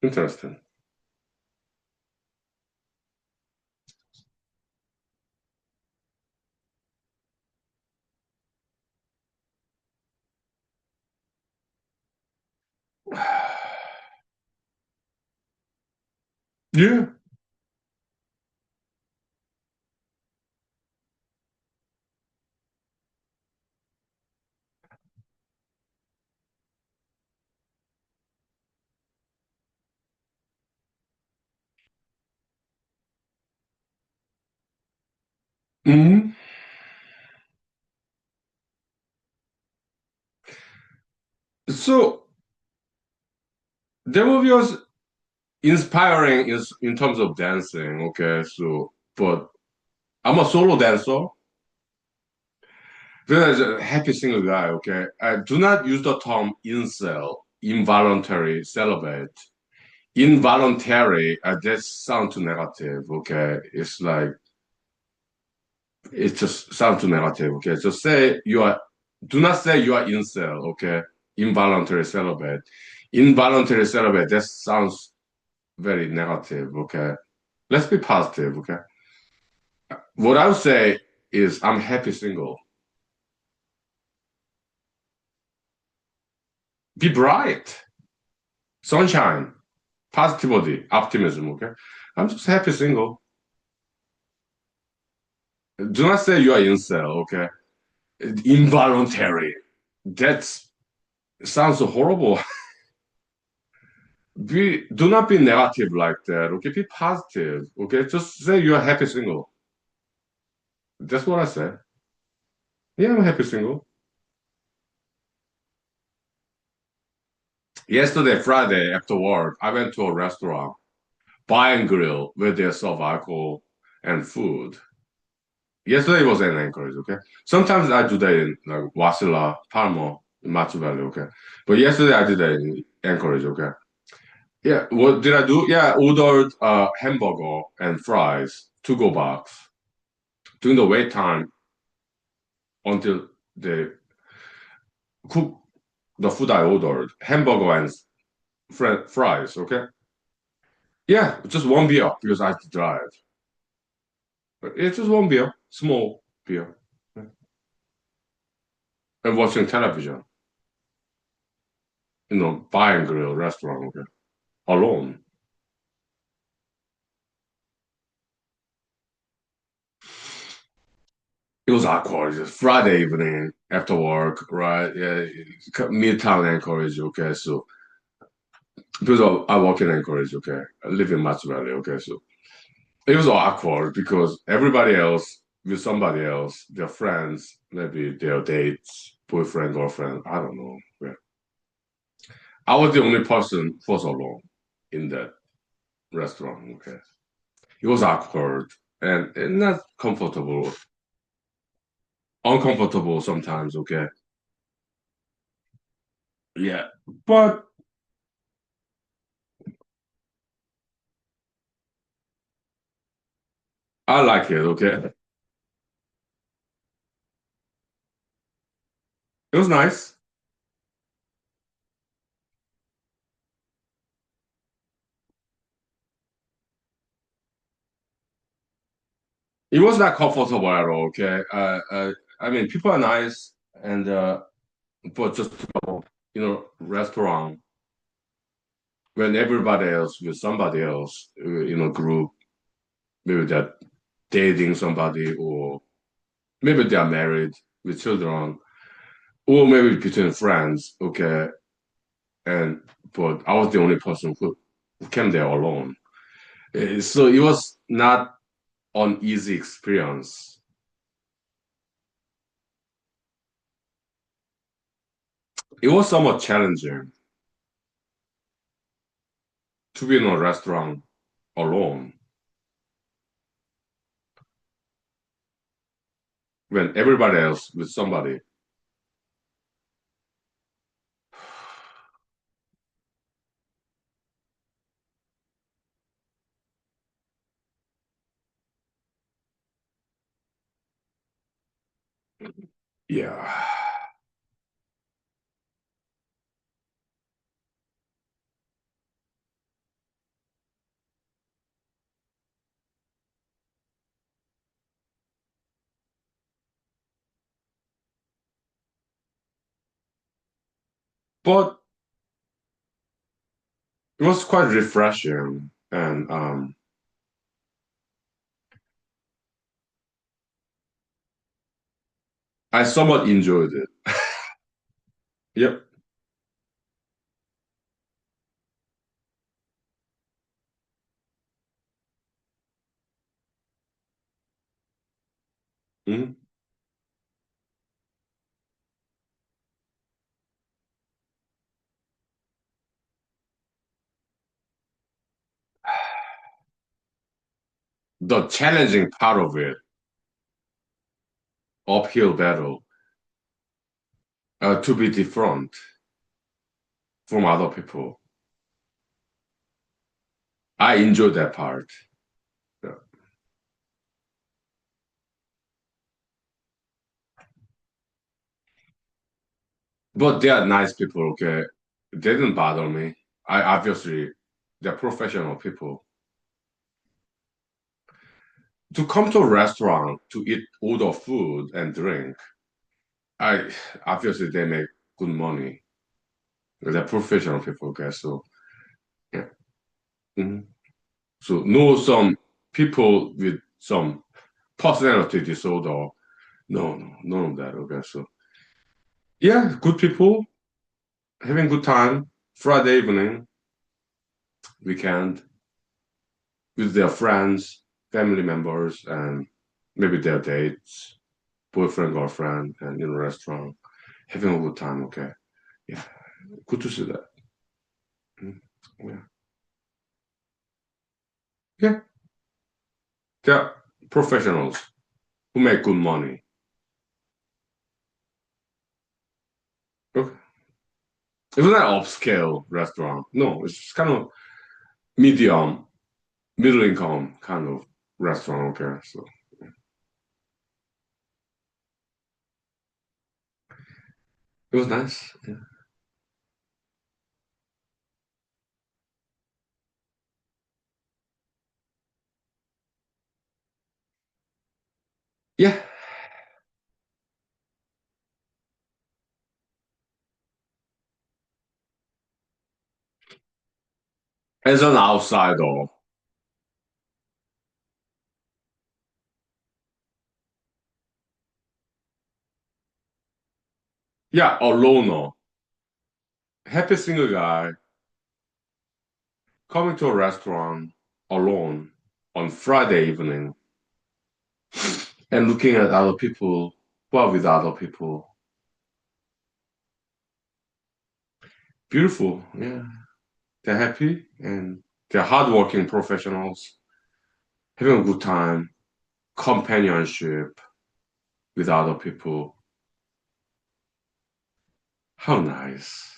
interesting. Yeah. Hmm. So the movie was inspiring in terms of dancing. Okay, so but I'm a solo dancer. There's a happy single guy. Okay, I do not use the term incel, involuntary celibate. Involuntary, that sounds too negative. Okay, it's like it just sounds too negative. Okay, just say you are. Do not say you are incel. Okay, involuntary celibate. Involuntary celibate. That sounds very negative. Okay, let's be positive. Okay, what I would say is I'm happy single. Be bright, sunshine, positivity, optimism. Okay, I'm just happy single. Do not say you are incel. Okay, involuntary. That's sounds horrible. Do not be negative like that. Okay, be positive. Okay, just say you're happy single. That's what I said. Yeah, I'm happy single. Yesterday, Friday, after work, I went to a restaurant, bar and grill, where they serve alcohol and food. Yesterday was in Anchorage. Okay, sometimes I do that in like Wasilla, Palmer, in Matsu Valley. Okay, but yesterday I did that in Anchorage. Okay. Yeah, what did I do? Yeah, I ordered hamburger and fries to go box. During the wait time until they cook the food I ordered, hamburger and fries, okay? Yeah, just one beer because I have to drive. It's just one beer, small beer. And watching television, bar and grill restaurant, okay? Alone. It was awkward. Just Friday evening after work, right? Yeah, Midtown Anchorage, okay? So because I work in Anchorage, okay? I live in Matsu Valley, okay? So it was awkward because everybody else with somebody else, their friends, maybe their dates, boyfriend, girlfriend, I don't know. Yeah. I was the only person for so long in that restaurant. Okay. It was awkward and not comfortable, uncomfortable sometimes. Okay. Yeah. But I like it. Okay. It was nice. It was not comfortable at all. Okay. I mean, people are nice and, but just, restaurant when everybody else with somebody else, group, maybe they're dating somebody or maybe they're married with children or maybe between friends, okay. And but I was the only person who came there alone. So it was not an easy experience. It was somewhat challenging to be in a restaurant alone when everybody else with somebody. Yeah. But it was quite refreshing and I somewhat enjoyed it. Yep. Mhm. The challenging part of it, uphill battle, to be different from other people. I enjoyed that part. Yeah. But they are nice people, okay? They didn't bother me. I obviously they're professional people. To come to a restaurant to eat order food and drink, I obviously they make good money. They're professional people, okay? So yeah. Mhm. So know some people with some personality disorder. No, no, none of that. Okay, so yeah, good people having good time. Friday evening, weekend with their friends, family members, and maybe their dates, boyfriend, girlfriend, and in a restaurant, having a good time. Okay, yeah, good to see that. Mm, yeah, yeah, they're professionals who make good money. Okay. It's not an upscale restaurant. No, it's kind of medium, middle income kind of restaurant. Okay, so it was nice. Yeah, yeah. As an outsider, yeah, a loner, happy single guy coming to a restaurant alone on Friday evening and looking at other people who are with other people. Beautiful, yeah. They're happy and they're hardworking professionals, having a good time, companionship with other people. How nice.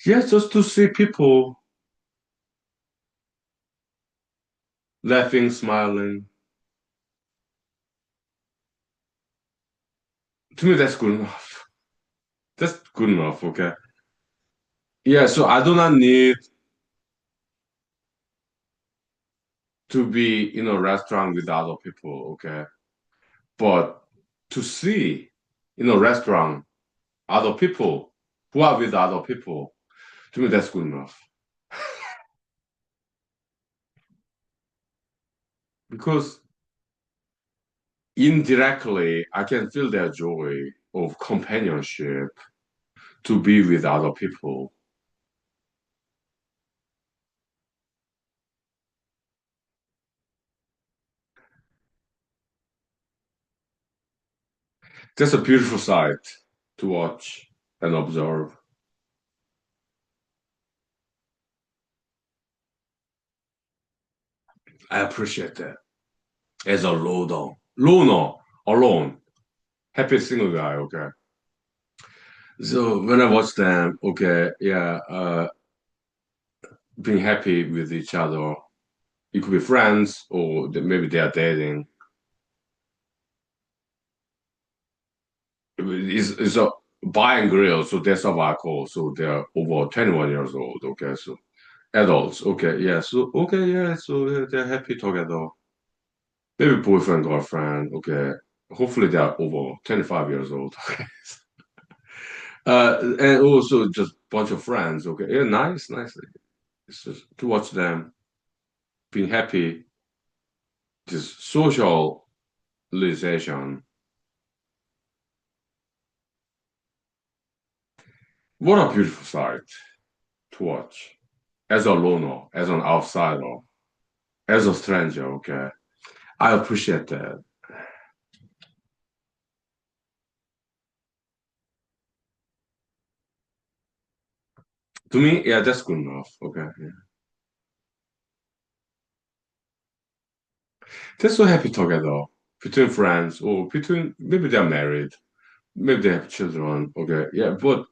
Yes, just to see people laughing, smiling. To me, that's good enough. That's good enough, okay? Yeah, so I do not need to be in a restaurant with other people, okay? But to see in a restaurant other people who are with other people, to me, that's good enough. Because indirectly, I can feel their joy of companionship to be with other people. That's a beautiful sight to watch and observe. I appreciate that. As a loner, alone, happy single guy, okay? So when I watch them, okay, yeah, being happy with each other. It could be friends or maybe they are dating. It's a bar and grill, so they serve alcohol, so they're over 21 years old. Okay, so adults. Okay, yeah, so okay, yeah, so yeah, they're happy together. Maybe boyfriend, girlfriend. Okay, hopefully they are over 25 years old. Okay, and also just bunch of friends. Okay, yeah, nice, nice. It's just to watch them being happy, just socialization. What a beautiful sight to watch. As a loner, as an outsider, as a stranger, okay. I appreciate that. To me, yeah, that's good enough. Okay. Yeah. They're so happy together between friends or between maybe they're married, maybe they have children. Okay. Yeah. But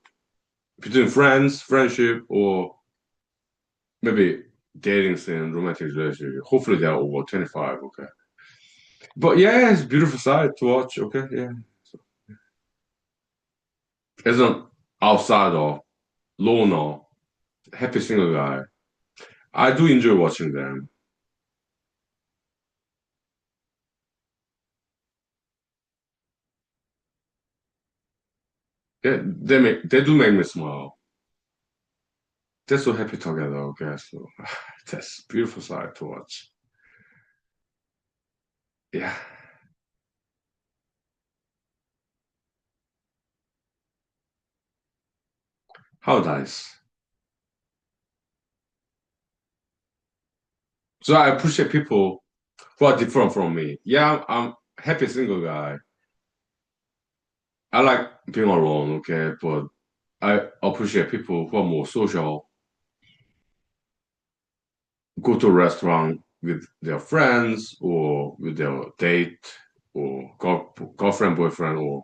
between friends, friendship, or maybe dating scene, romantic relationship, hopefully they're over 25. Okay. But yeah, it's a beautiful sight to watch. Okay. Yeah. As an outsider, loner, happy single guy, I do enjoy watching them. They do make me smile. They're so happy together, okay? So that's beautiful sight to watch. Yeah. How nice. So I appreciate people who are different from me. Yeah, I'm happy single guy. I like being alone, okay, but I appreciate people who are more social, go to a restaurant with their friends or with their date or girlfriend, boyfriend, or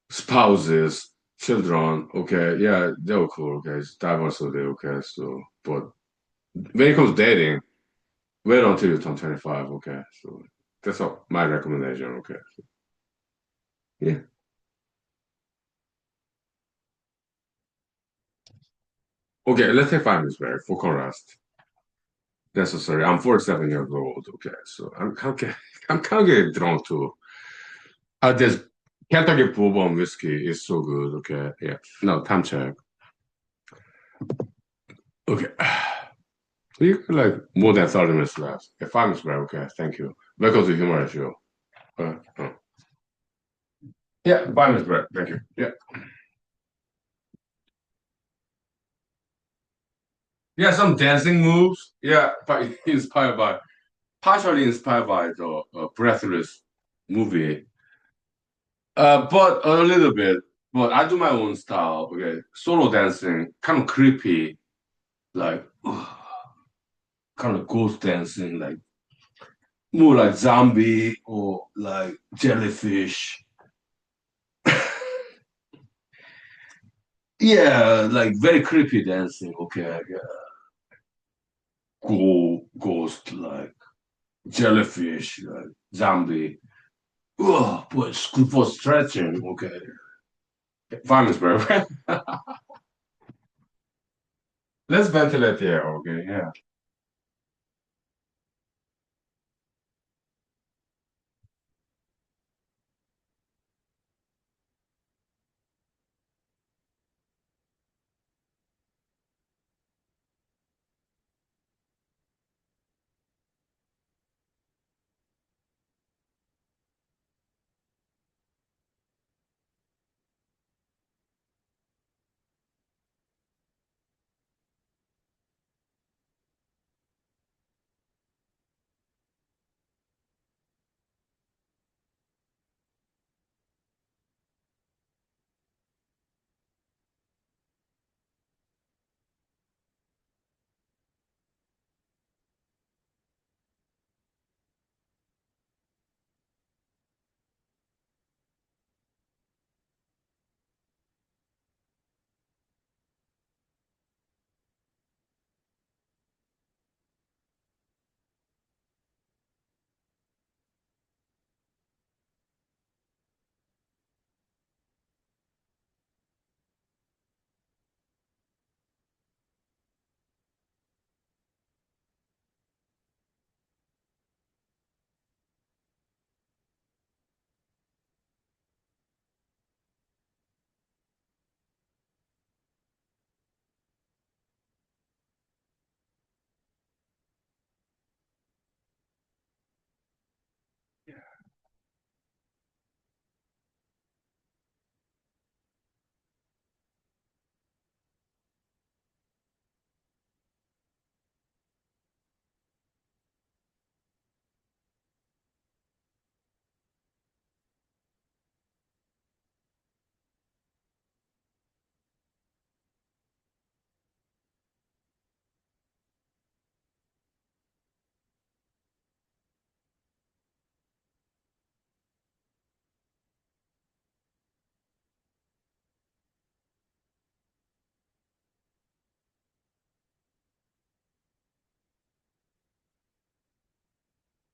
spouses, children. Okay, yeah, they're cool. Okay, it's diversity. Okay, so but when it comes to dating, wait until you turn 25. Okay, so that's all, my recommendation. Okay, yeah. Okay, let's take 5 minutes break for rest. Necessary. I'm 47 years old. Okay, so I'm kind of getting drawn to this Kentucky bourbon whiskey is so good. Okay, yeah. No, time check. Okay, you got like more than 30 minutes left. Okay, 5 minutes break. Okay, thank you. Welcome to Humor Show. Uh. Yeah, 5 minutes break. Thank you. Yeah, yeah. Some dancing moves. Yeah, but inspired by partially inspired by the Breathless movie, but a little bit. But I do my own style. Okay, solo dancing, kind of creepy, like kind of ghost dancing, like more like zombie or like jellyfish. Yeah, like very creepy dancing. Okay, yeah, ghost like jellyfish, like zombie. Oh, but it's good for stretching. Okay, 5 minutes, bro. Let's ventilate here. Okay, yeah.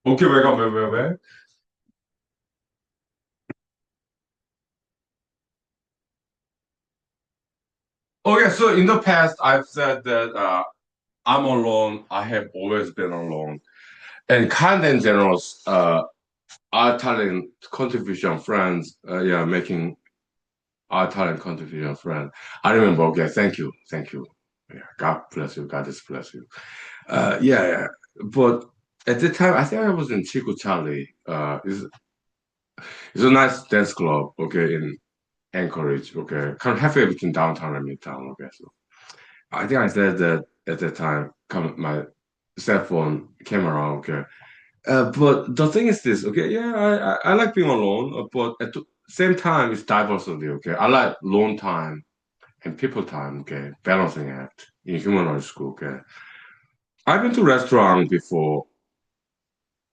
Okay, welcome, welcome. Okay, so in the past, I've said that I'm alone. I have always been alone. And kind and generous art talent contribution friends, yeah, making art talent contribution friend. I remember, okay, thank you, thank you. Yeah, God bless you, God bless you. Yeah, yeah. But at the time, I think I was in Chico Charlie. It's a nice dance club, okay, in Anchorage, okay, kind of halfway between downtown and midtown, okay. So I think I said that at that time, my cell phone came around, okay. But the thing is this, okay, yeah, I like being alone, but at the same time, it's diversity, okay. I like alone time and people time, okay, balancing act in human school, okay. I've been to restaurant before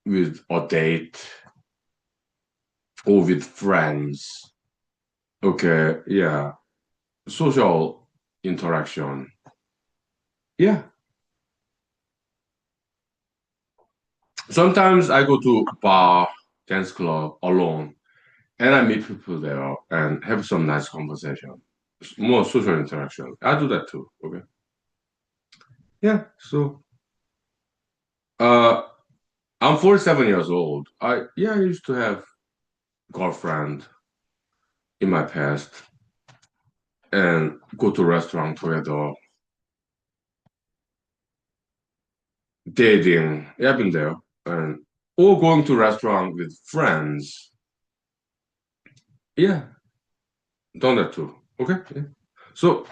with a date or with friends, okay, yeah, social interaction, yeah. Sometimes I go to bar, dance club alone, and I meet people there and have some nice conversation, more social interaction. I do that too. Okay. Yeah. So, uh, I'm 47 years old. I used to have girlfriend in my past and go to restaurant together, dating. Yeah, I've been there and or going to restaurant with friends. Yeah, done that too. Okay. Yeah. So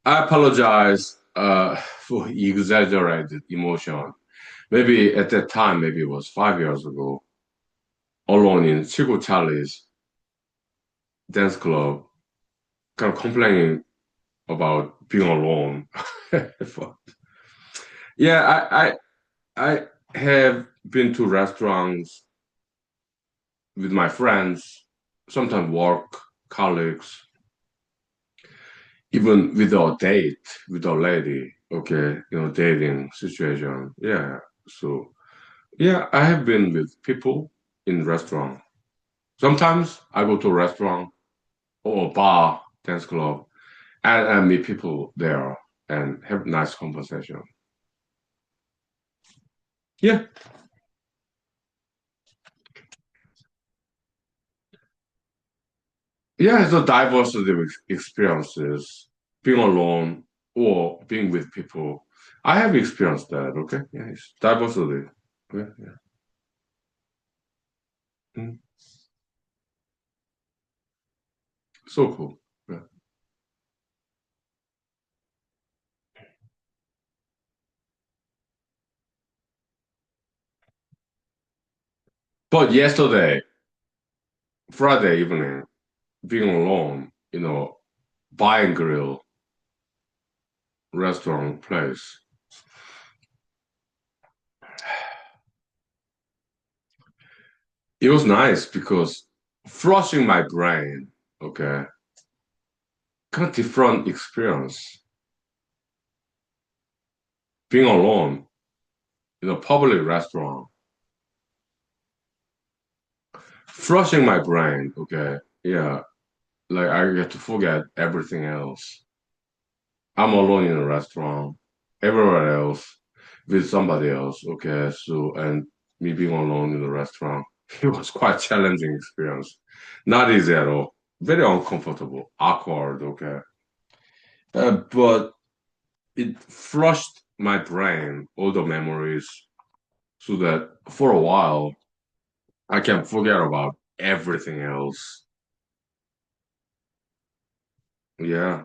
I apologize for exaggerated emotion. Maybe at that time, maybe it was 5 years ago, alone in Chico Charlie's dance club, kind of complaining about being alone. Yeah, I have been to restaurants with my friends, sometimes work, colleagues, even with a date with a lady, okay, dating situation. Yeah. So yeah, I have been with people in restaurant. Sometimes I go to a restaurant or a bar, dance club, and meet people there and have nice conversation. Yeah, yeah, it's a diversity of experiences, being alone or being with people. I have experienced that. Okay, yeah, it's diversity. Yeah, yeah. Mm, so cool. Yeah. But yesterday, Friday evening, being alone, buying grill restaurant place. It was nice because flushing my brain, okay, kind of different experience. Being alone in a public restaurant, flushing my brain, okay, yeah, like I get to forget everything else. I'm alone in a restaurant, everywhere else with somebody else, okay, so, and me being alone in the restaurant, it was quite challenging experience. Not easy at all. Very uncomfortable, awkward, okay. But it flushed my brain, all the memories, so that for a while I can forget about everything else. Yeah.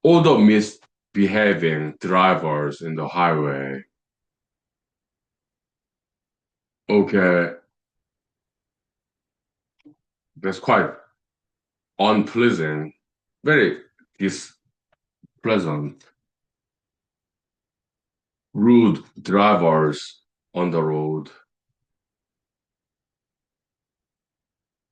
All the misbehaving drivers in the highway. Okay, that's quite unpleasant, very displeasant, rude drivers on the road.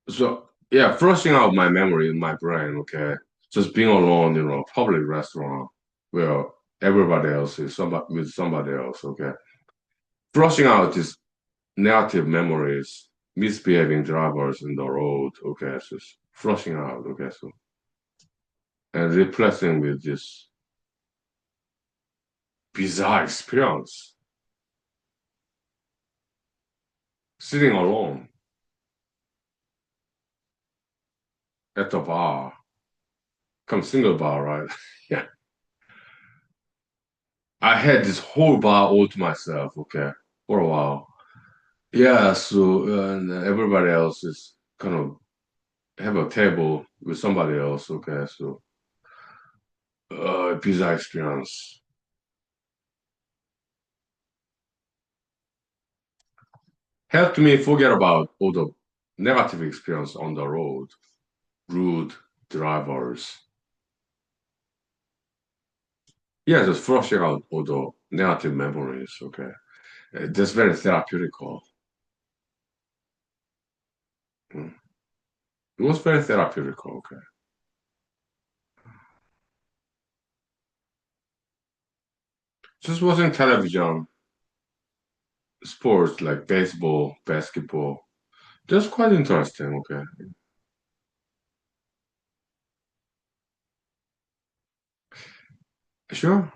So yeah, flushing out my memory in my brain, okay. Just being alone in a public restaurant where everybody else is somebody with somebody else. Okay, flushing out these negative memories, misbehaving drivers in the road. Okay, so it's flushing out. Okay, so and replacing with this bizarre experience, sitting alone at the bar, come single bar, right? Yeah, I had this whole bar all to myself. Okay, for a while. Yeah, so and everybody else is kind of have a table with somebody else. Okay, so bizarre experience helped me forget about all the negative experience on the road, rude drivers. Yeah, just flushing out all the negative memories. Okay, that's very therapeutical. Mm. It was very therapeutical. Okay, just watching television, sports like baseball, basketball. That's quite interesting. Okay, sure.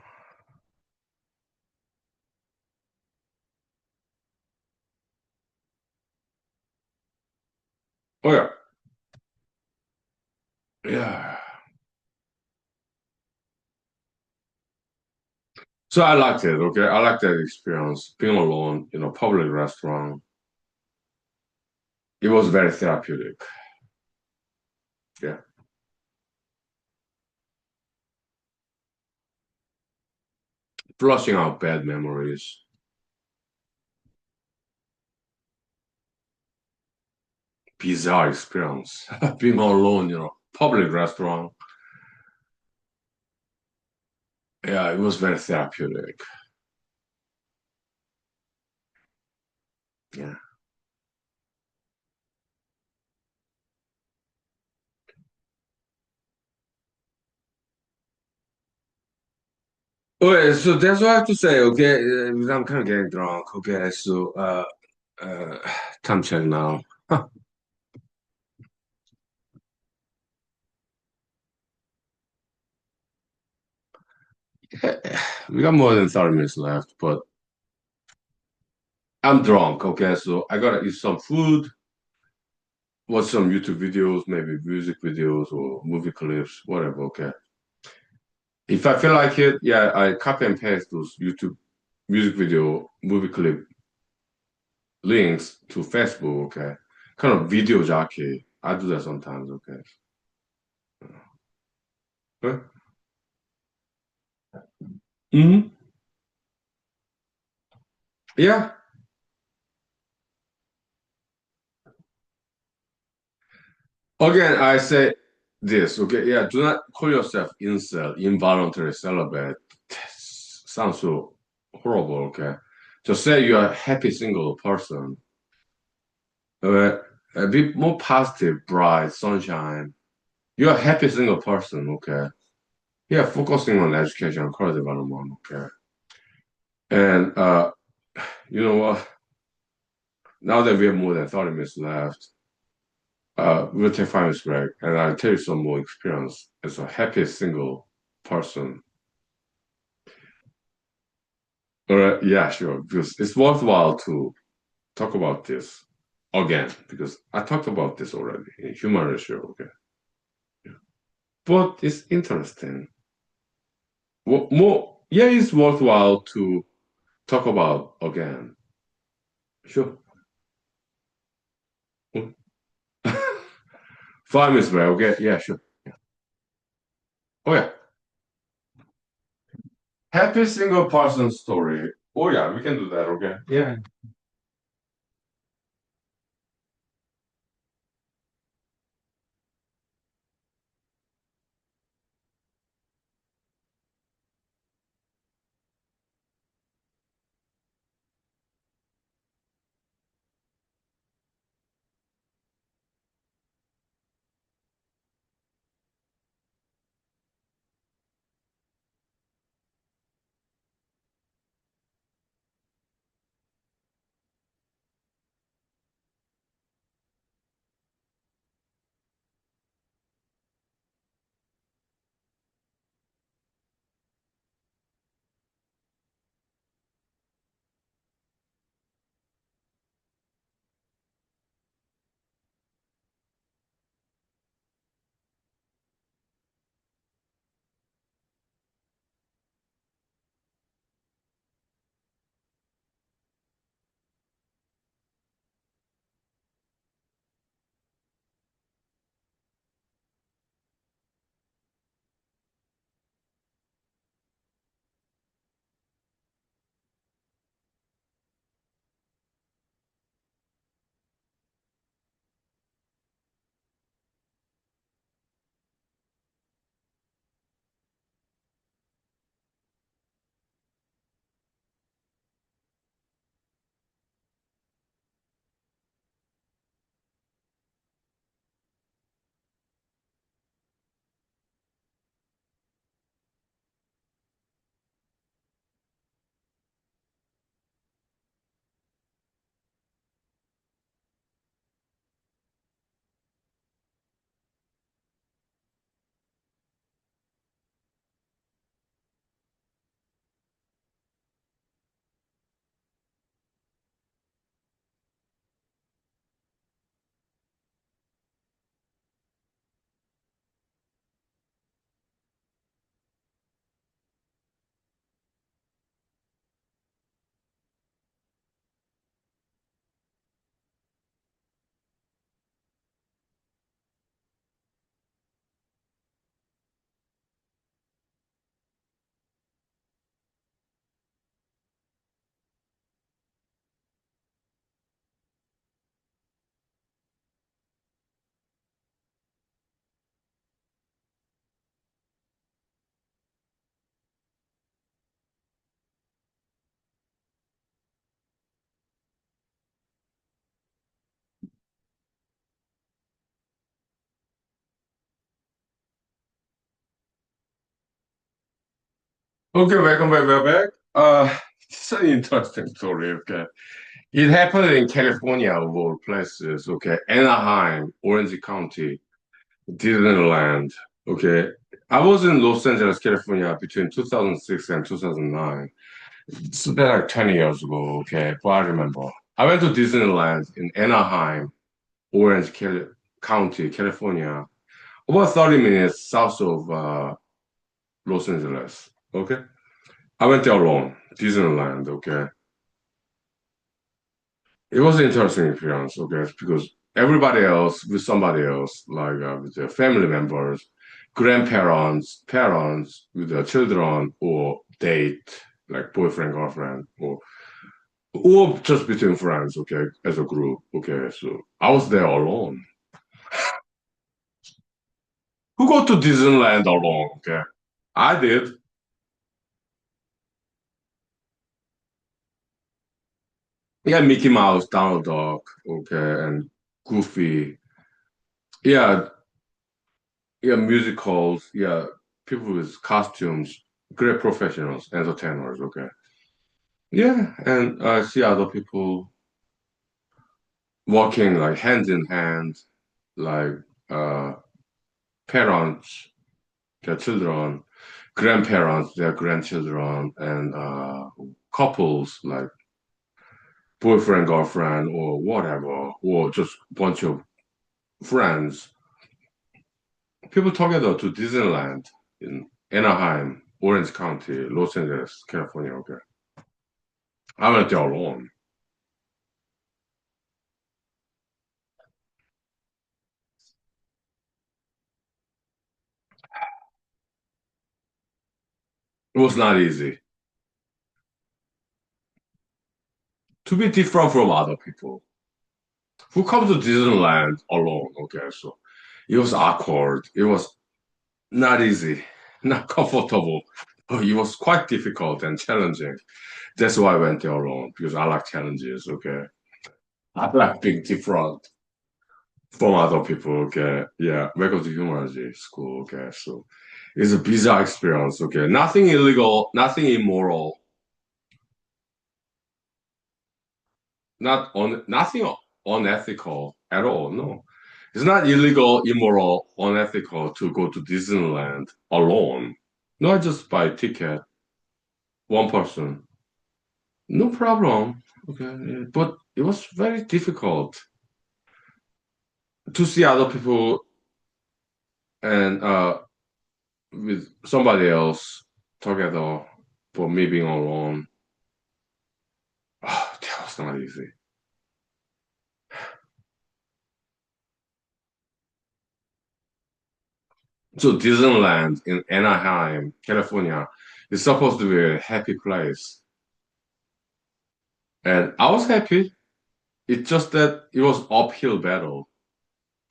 Oh yeah, yeah. So I liked it. Okay, I liked that experience being alone in a public restaurant. It was very therapeutic. Yeah, flushing out bad memories, bizarre experience being alone. Public restaurant. Yeah, it was very therapeutic. Yeah. Okay, so that's what I have to say. Okay, because I'm kind of getting drunk. Okay, so uh, time check now. We got more than 30 minutes left, but I'm drunk. Okay, so I gotta eat some food, watch some YouTube videos, maybe music videos or movie clips, whatever. Okay. If I feel like it, yeah, I copy and paste those YouTube music video, movie clip links to Facebook. Okay. Kind of video jockey. I do that sometimes. Okay. Huh? Hmm. Yeah. Again, I say this. Okay. Yeah. Do not call yourself incel, involuntary celibate. Sounds so horrible. Okay. Just say you're a happy single person. Uh, a bit more positive, bright, sunshine. You're a happy single person, okay? Yeah, focusing on education, career development, okay? And you know what? Now that we have more than 30 minutes left, we'll take 5 minutes break, and I'll tell you some more experience as a happy single person. All right, yeah, sure, because it's worthwhile to talk about this again, because I talked about this already in humanology, okay? But it's interesting. More, yeah, it's worthwhile to talk about again. Sure. 5 minutes break, okay? Yeah, sure. Oh yeah. Happy single person story. Oh yeah, we can do that, okay? Yeah. Okay, welcome back, welcome back. It's an interesting story. Okay, it happened in California, of all places. Okay, Anaheim, Orange County, Disneyland. Okay, I was in Los Angeles, California between 2006 and 2009. It's been like 20 years ago. Okay, but I remember I went to Disneyland in Anaheim, County, California, about 30 minutes south of Los Angeles. Okay. I went there alone, Disneyland, okay. It was an interesting experience, okay, because everybody else with somebody else, like with their family members, grandparents, parents with their children, or date, like boyfriend, girlfriend, or just between friends, okay, as a group, okay. So I was there alone. Who go to Disneyland alone, okay? I did. Yeah, Mickey Mouse, Donald Duck, okay, and Goofy. Yeah, yeah, musicals, yeah, people with costumes, great professionals, entertainers, okay. Yeah, and I see other people walking like hand in hand, like uh parents, their children, grandparents, their grandchildren, and couples like boyfriend, girlfriend, or whatever, or just bunch of friends. People together to Disneyland in Anaheim, Orange County, Los Angeles, California, okay. I went there alone. It was not easy to be different from other people who come to Disneyland alone. Okay, so it was awkward. It was not easy, not comfortable. It was quite difficult and challenging. That's why I went there alone because I like challenges. Okay, I like being different from other people. Okay, yeah. Welcome to humanology school. Okay, so it's a bizarre experience. Okay, nothing illegal, nothing immoral, nothing unethical at all. No, it's not illegal, immoral, unethical to go to Disneyland alone. Not just buy a ticket, one person, no problem. Okay, yeah, but it was very difficult to see other people and with somebody else together, but me being alone. Oh, that was not easy. So Disneyland in Anaheim, California, is supposed to be a happy place. And I was happy. It's just that it was uphill battle.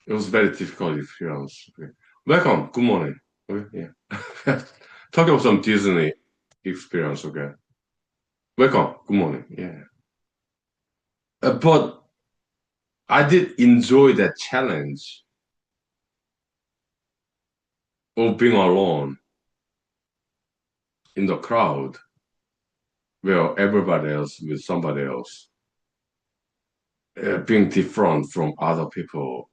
It was very difficult experience. Okay. Welcome. Good morning. Okay, yeah. Talk about some Disney experience. Okay. Welcome. Good morning. Yeah. But I did enjoy that challenge of being alone in the crowd where everybody else with somebody else, being different from other people.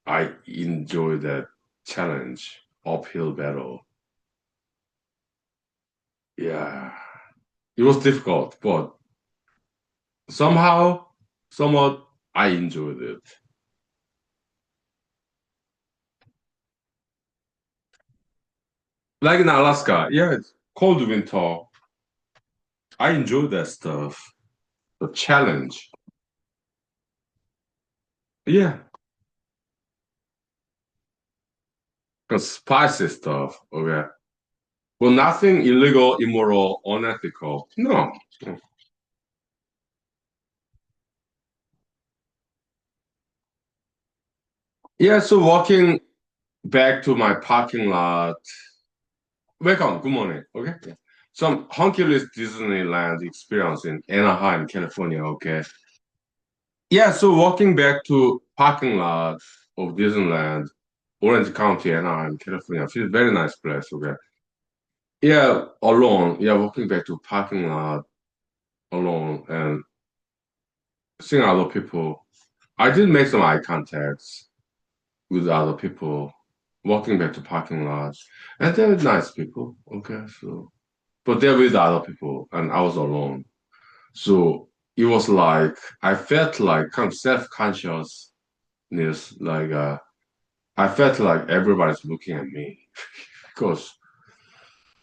I enjoy that challenge, uphill battle. Yeah, it was difficult, but somehow, somewhat, I enjoyed it. Like in Alaska, yeah, it's cold winter. I enjoy that stuff. The challenge. Yeah, the spicy stuff. Okay. But nothing illegal, immoral, unethical. No. Yeah, so walking back to my parking lot. Welcome. Good morning. Okay. Yeah. Some Hunkee Disneyland experience in Anaheim, California. Okay. Yeah. So walking back to parking lot of Disneyland, Orange County, Anaheim, California. It's a very nice place. Okay. Yeah, alone. Yeah, walking back to parking lot alone and seeing other people. I did make some eye contacts with other people walking back to parking lots, and they're nice people. Okay, so but they're with other people, and I was alone. So it was like I felt like kind of self-consciousness, like I felt like everybody's looking at me because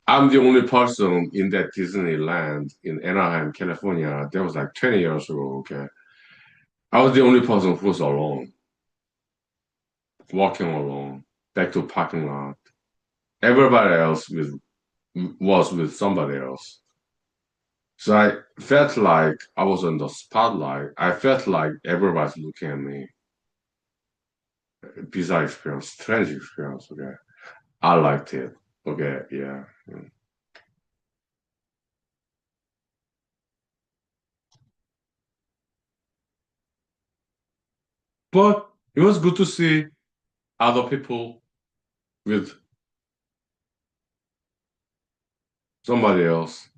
I'm the only person in that Disneyland in Anaheim, California. That was like 20 years ago. Okay, I was the only person who was alone, walking alone back to parking lot. Everybody else was with somebody else. So I felt like I was in the spotlight. I felt like everybody's looking at me. Bizarre experience, strange experience. Okay, I liked it. Okay, yeah. But it was good to see other people with somebody else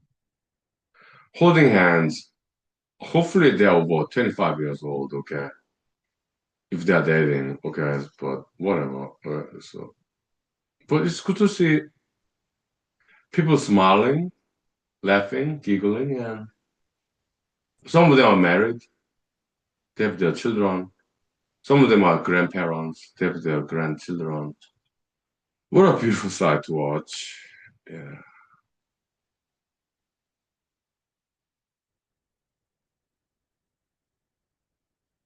holding hands. Hopefully they're about 25 years old, okay? If they're dating, okay, but whatever. So, but it's good to see people smiling, laughing, giggling, and some of them are married, they have their children. Some of them are grandparents, they have their grandchildren. What a beautiful sight to watch. Yeah.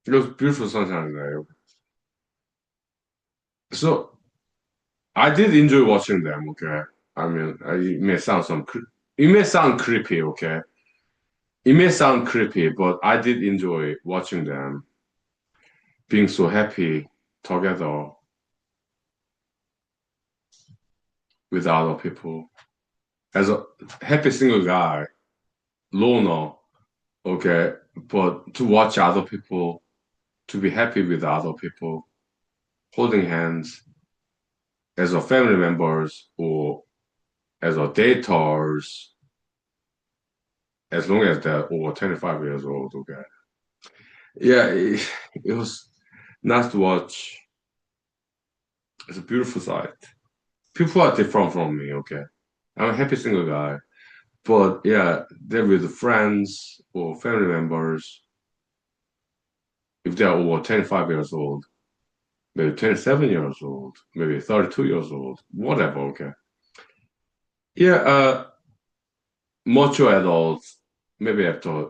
It was beautiful sunshine day. So I did enjoy watching them, okay? I mean, it may sound creepy, okay? It may sound creepy, but I did enjoy watching them being so happy together with other people. As a happy single guy, loner, okay, but to watch other people, to be happy with other people, holding hands as a family members or as a daters, as long as they're over 25 years old, okay. Yeah, it was nice to watch. It's a beautiful sight. People are different from me, okay. I'm a happy single guy. But yeah, they're with friends or family members. If they're over 25 years old, maybe 27 years old, maybe 32 years old, whatever, okay. Yeah, mature adults, maybe after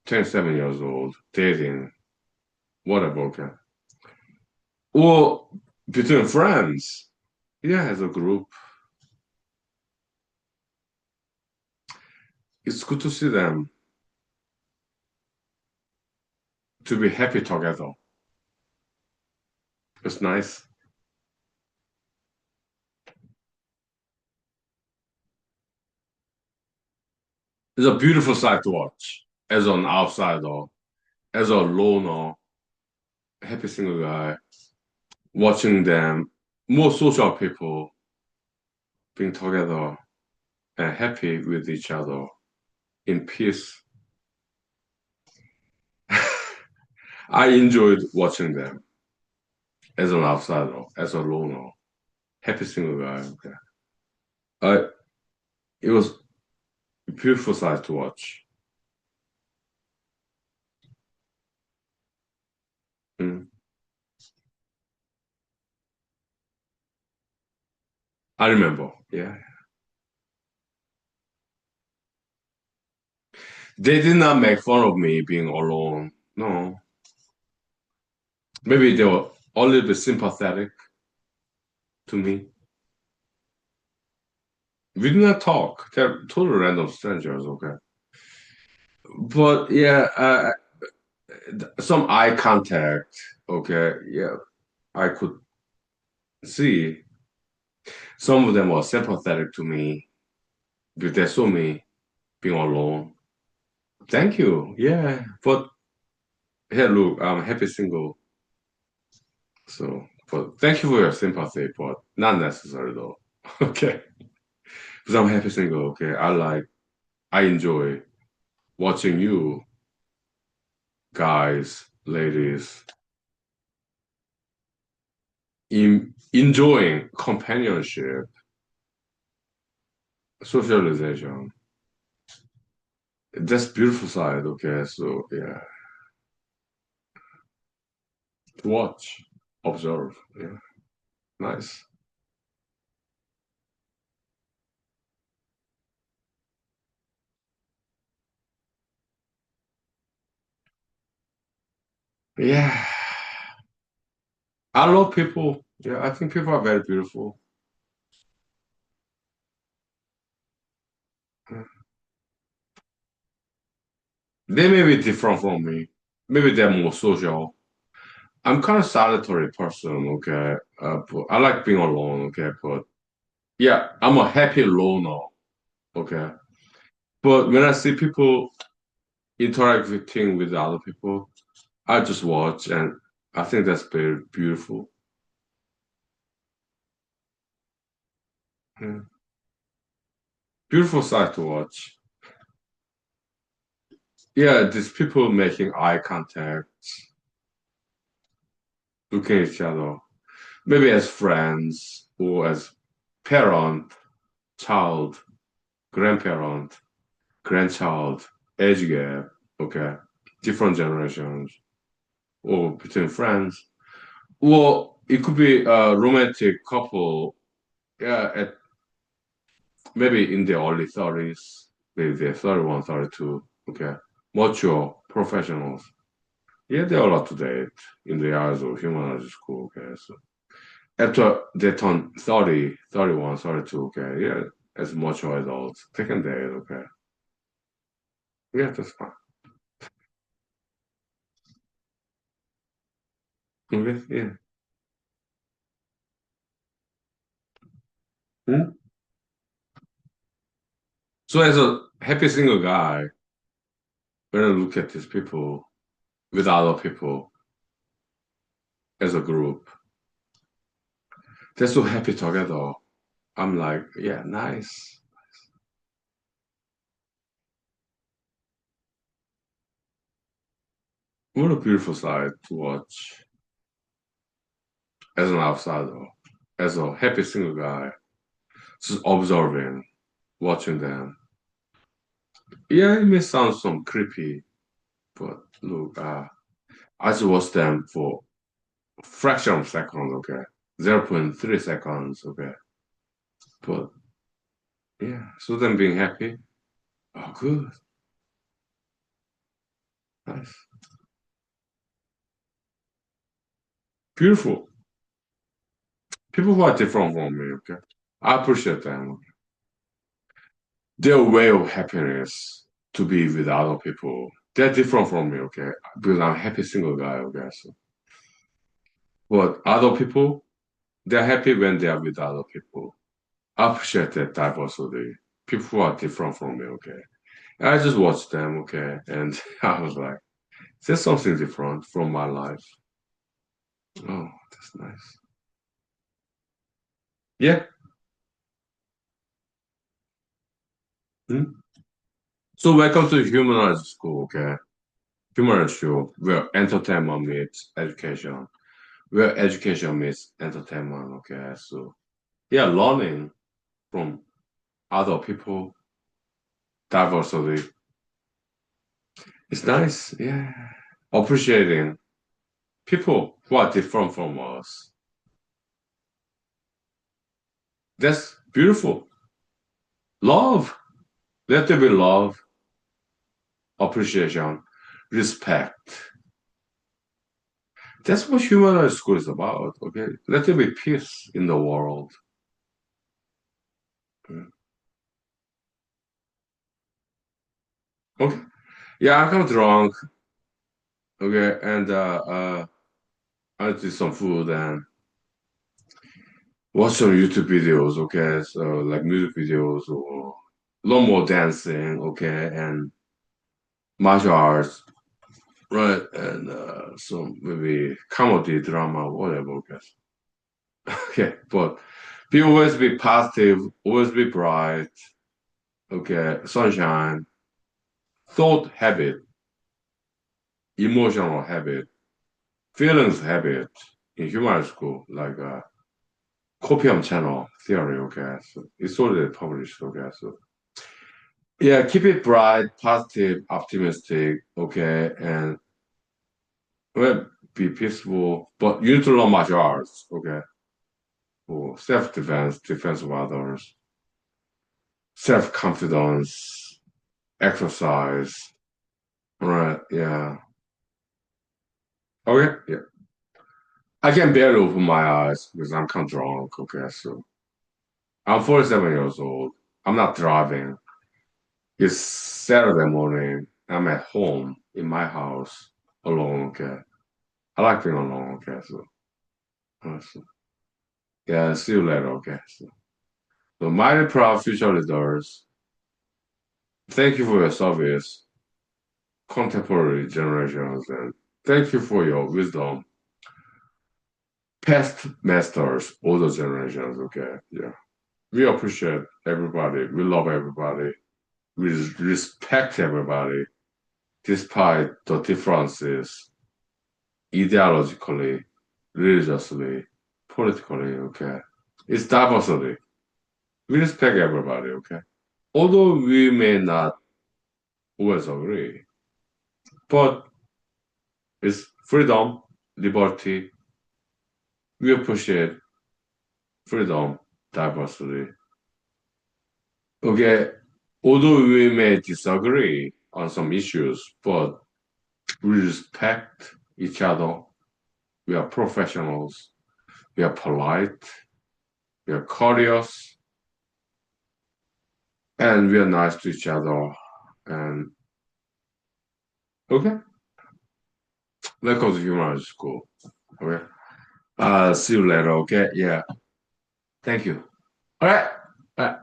27 years old, dating, whatever, okay. Or between friends, yeah, as a group, it's good to see them to be happy together. It's nice. It's a beautiful sight to watch as an outsider, as a loner, happy single guy, watching them, more social people being together and happy with each other in peace. I enjoyed watching them as an outsider, as a loner, happy single guy. Okay. I, it was a beautiful sight to watch. Mm. I remember. Yeah. They did not make fun of me being alone. No. Maybe they were a little bit sympathetic to me. We did not talk. They're total random strangers, okay? But yeah, some eye contact, okay? Yeah, I could see some of them were sympathetic to me because they saw me being alone. Thank you. Yeah, but hey, look, I'm happy single. So, but thank you for your sympathy, but not necessary though. Okay. Because I'm happy single, okay? I enjoy watching you guys, ladies, enjoying companionship, socialization. That's beautiful side, okay? So yeah, to watch, observe. Yeah, nice. Yeah, I love people. Yeah, I think people are very beautiful. They may be different from me. Maybe they're more social. I'm kind of solitary person, okay? But I like being alone, okay? But yeah, I'm a happy loner, okay? But when I see people interacting with other people, I just watch, and I think that's very beautiful. Yeah. Beautiful sight to watch. Yeah, these people making eye contact, looking at each other, maybe as friends or as parent, child, grandparent, grandchild, age gap, okay, different generations, or between friends. Well, it could be a romantic couple, yeah, at maybe in their early 30s, maybe they're 31, 32, okay, mature professionals. Yeah, they're allowed to date in the eyes of humanology school, okay, so after they turn 30, 31, 32, okay, yeah, as mature adults, they can date, okay, yeah, that's fine. Okay, yeah. Hmm? So as a happy single guy, when I look at these people with other people as a group, they're so happy together. I'm like, yeah, nice. What a beautiful sight to watch as an outsider, as a happy single guy, just observing, watching them. Yeah, it may sound some creepy, but look, I just watched them for a fraction of a second, okay? 0.3 seconds, okay? But yeah, so them being happy, oh, good, nice, beautiful. People who are different from me, okay? I appreciate them. Their way of happiness to be with other people, they're different from me, okay? Because I'm a happy single guy, okay? So, but other people, they're happy when they are with other people. I appreciate that diversity. People who are different from me, okay? I just watched them, okay? And I was like, there's something different from my life. Oh, that's nice. Yeah. Hmm? So welcome to Human School, okay? Human School, where entertainment meets education, where education meets entertainment, okay? So yeah, learning from other people, diversity. It's nice, yeah. Appreciating people who are different from us. That's beautiful. Love. Let there be love, appreciation, respect. That's what human school is about, okay? Let there be peace in the world. Mm. Okay. Yeah, I got drunk, okay, and I did some food and watch some YouTube videos, okay? So like music videos or a lot more dancing, okay, and martial arts, right? And some maybe comedy, drama, whatever, okay. Okay, but Be always be positive, always be bright. Okay, sunshine, thought habit, emotional habit, feelings habit in human school, like copium channel theory. Okay, so it's already published. Okay, so yeah, keep it bright, positive, optimistic. Okay, and well, be peaceful, but you need to learn martial arts. Okay, for self-defense, defense of others, self-confidence, exercise. All right, yeah. Okay, yeah. I can barely open my eyes because I'm kind of drunk. Okay, so I'm 47 years old. I'm not driving. It's Saturday morning. I'm at home in my house alone. Okay, I like being alone. Okay, so yeah. See you later. Okay, so mighty proud future leaders. Thank you for your service, contemporary generations, and thank you for your wisdom, past masters, older generations. Okay, yeah. We appreciate everybody. We love everybody. We respect everybody despite the differences ideologically, religiously, politically, okay? It's diversity. We respect everybody, okay? Although we may not always agree, but it's freedom, liberty. We appreciate freedom, diversity. Okay, although we may disagree on some issues, but we respect each other. We are professionals. We are polite. We are courteous. And we are nice to each other. And okay, welcome to human school. Okay. See you later. Okay. Yeah. Thank you. All right. All right.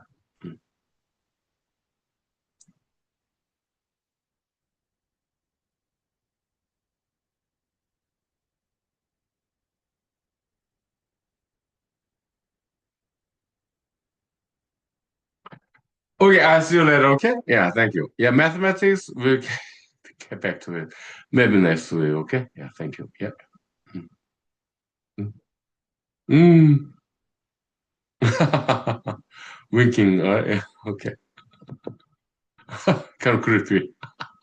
Okay. I'll see you later. Okay. Yeah. Thank you. Yeah. Mathematics. We'll get back to it. Maybe next week. Okay. Yeah. Thank you. Yeah. Mm. Mm. Winking. Yeah. Okay. Kind of creepy.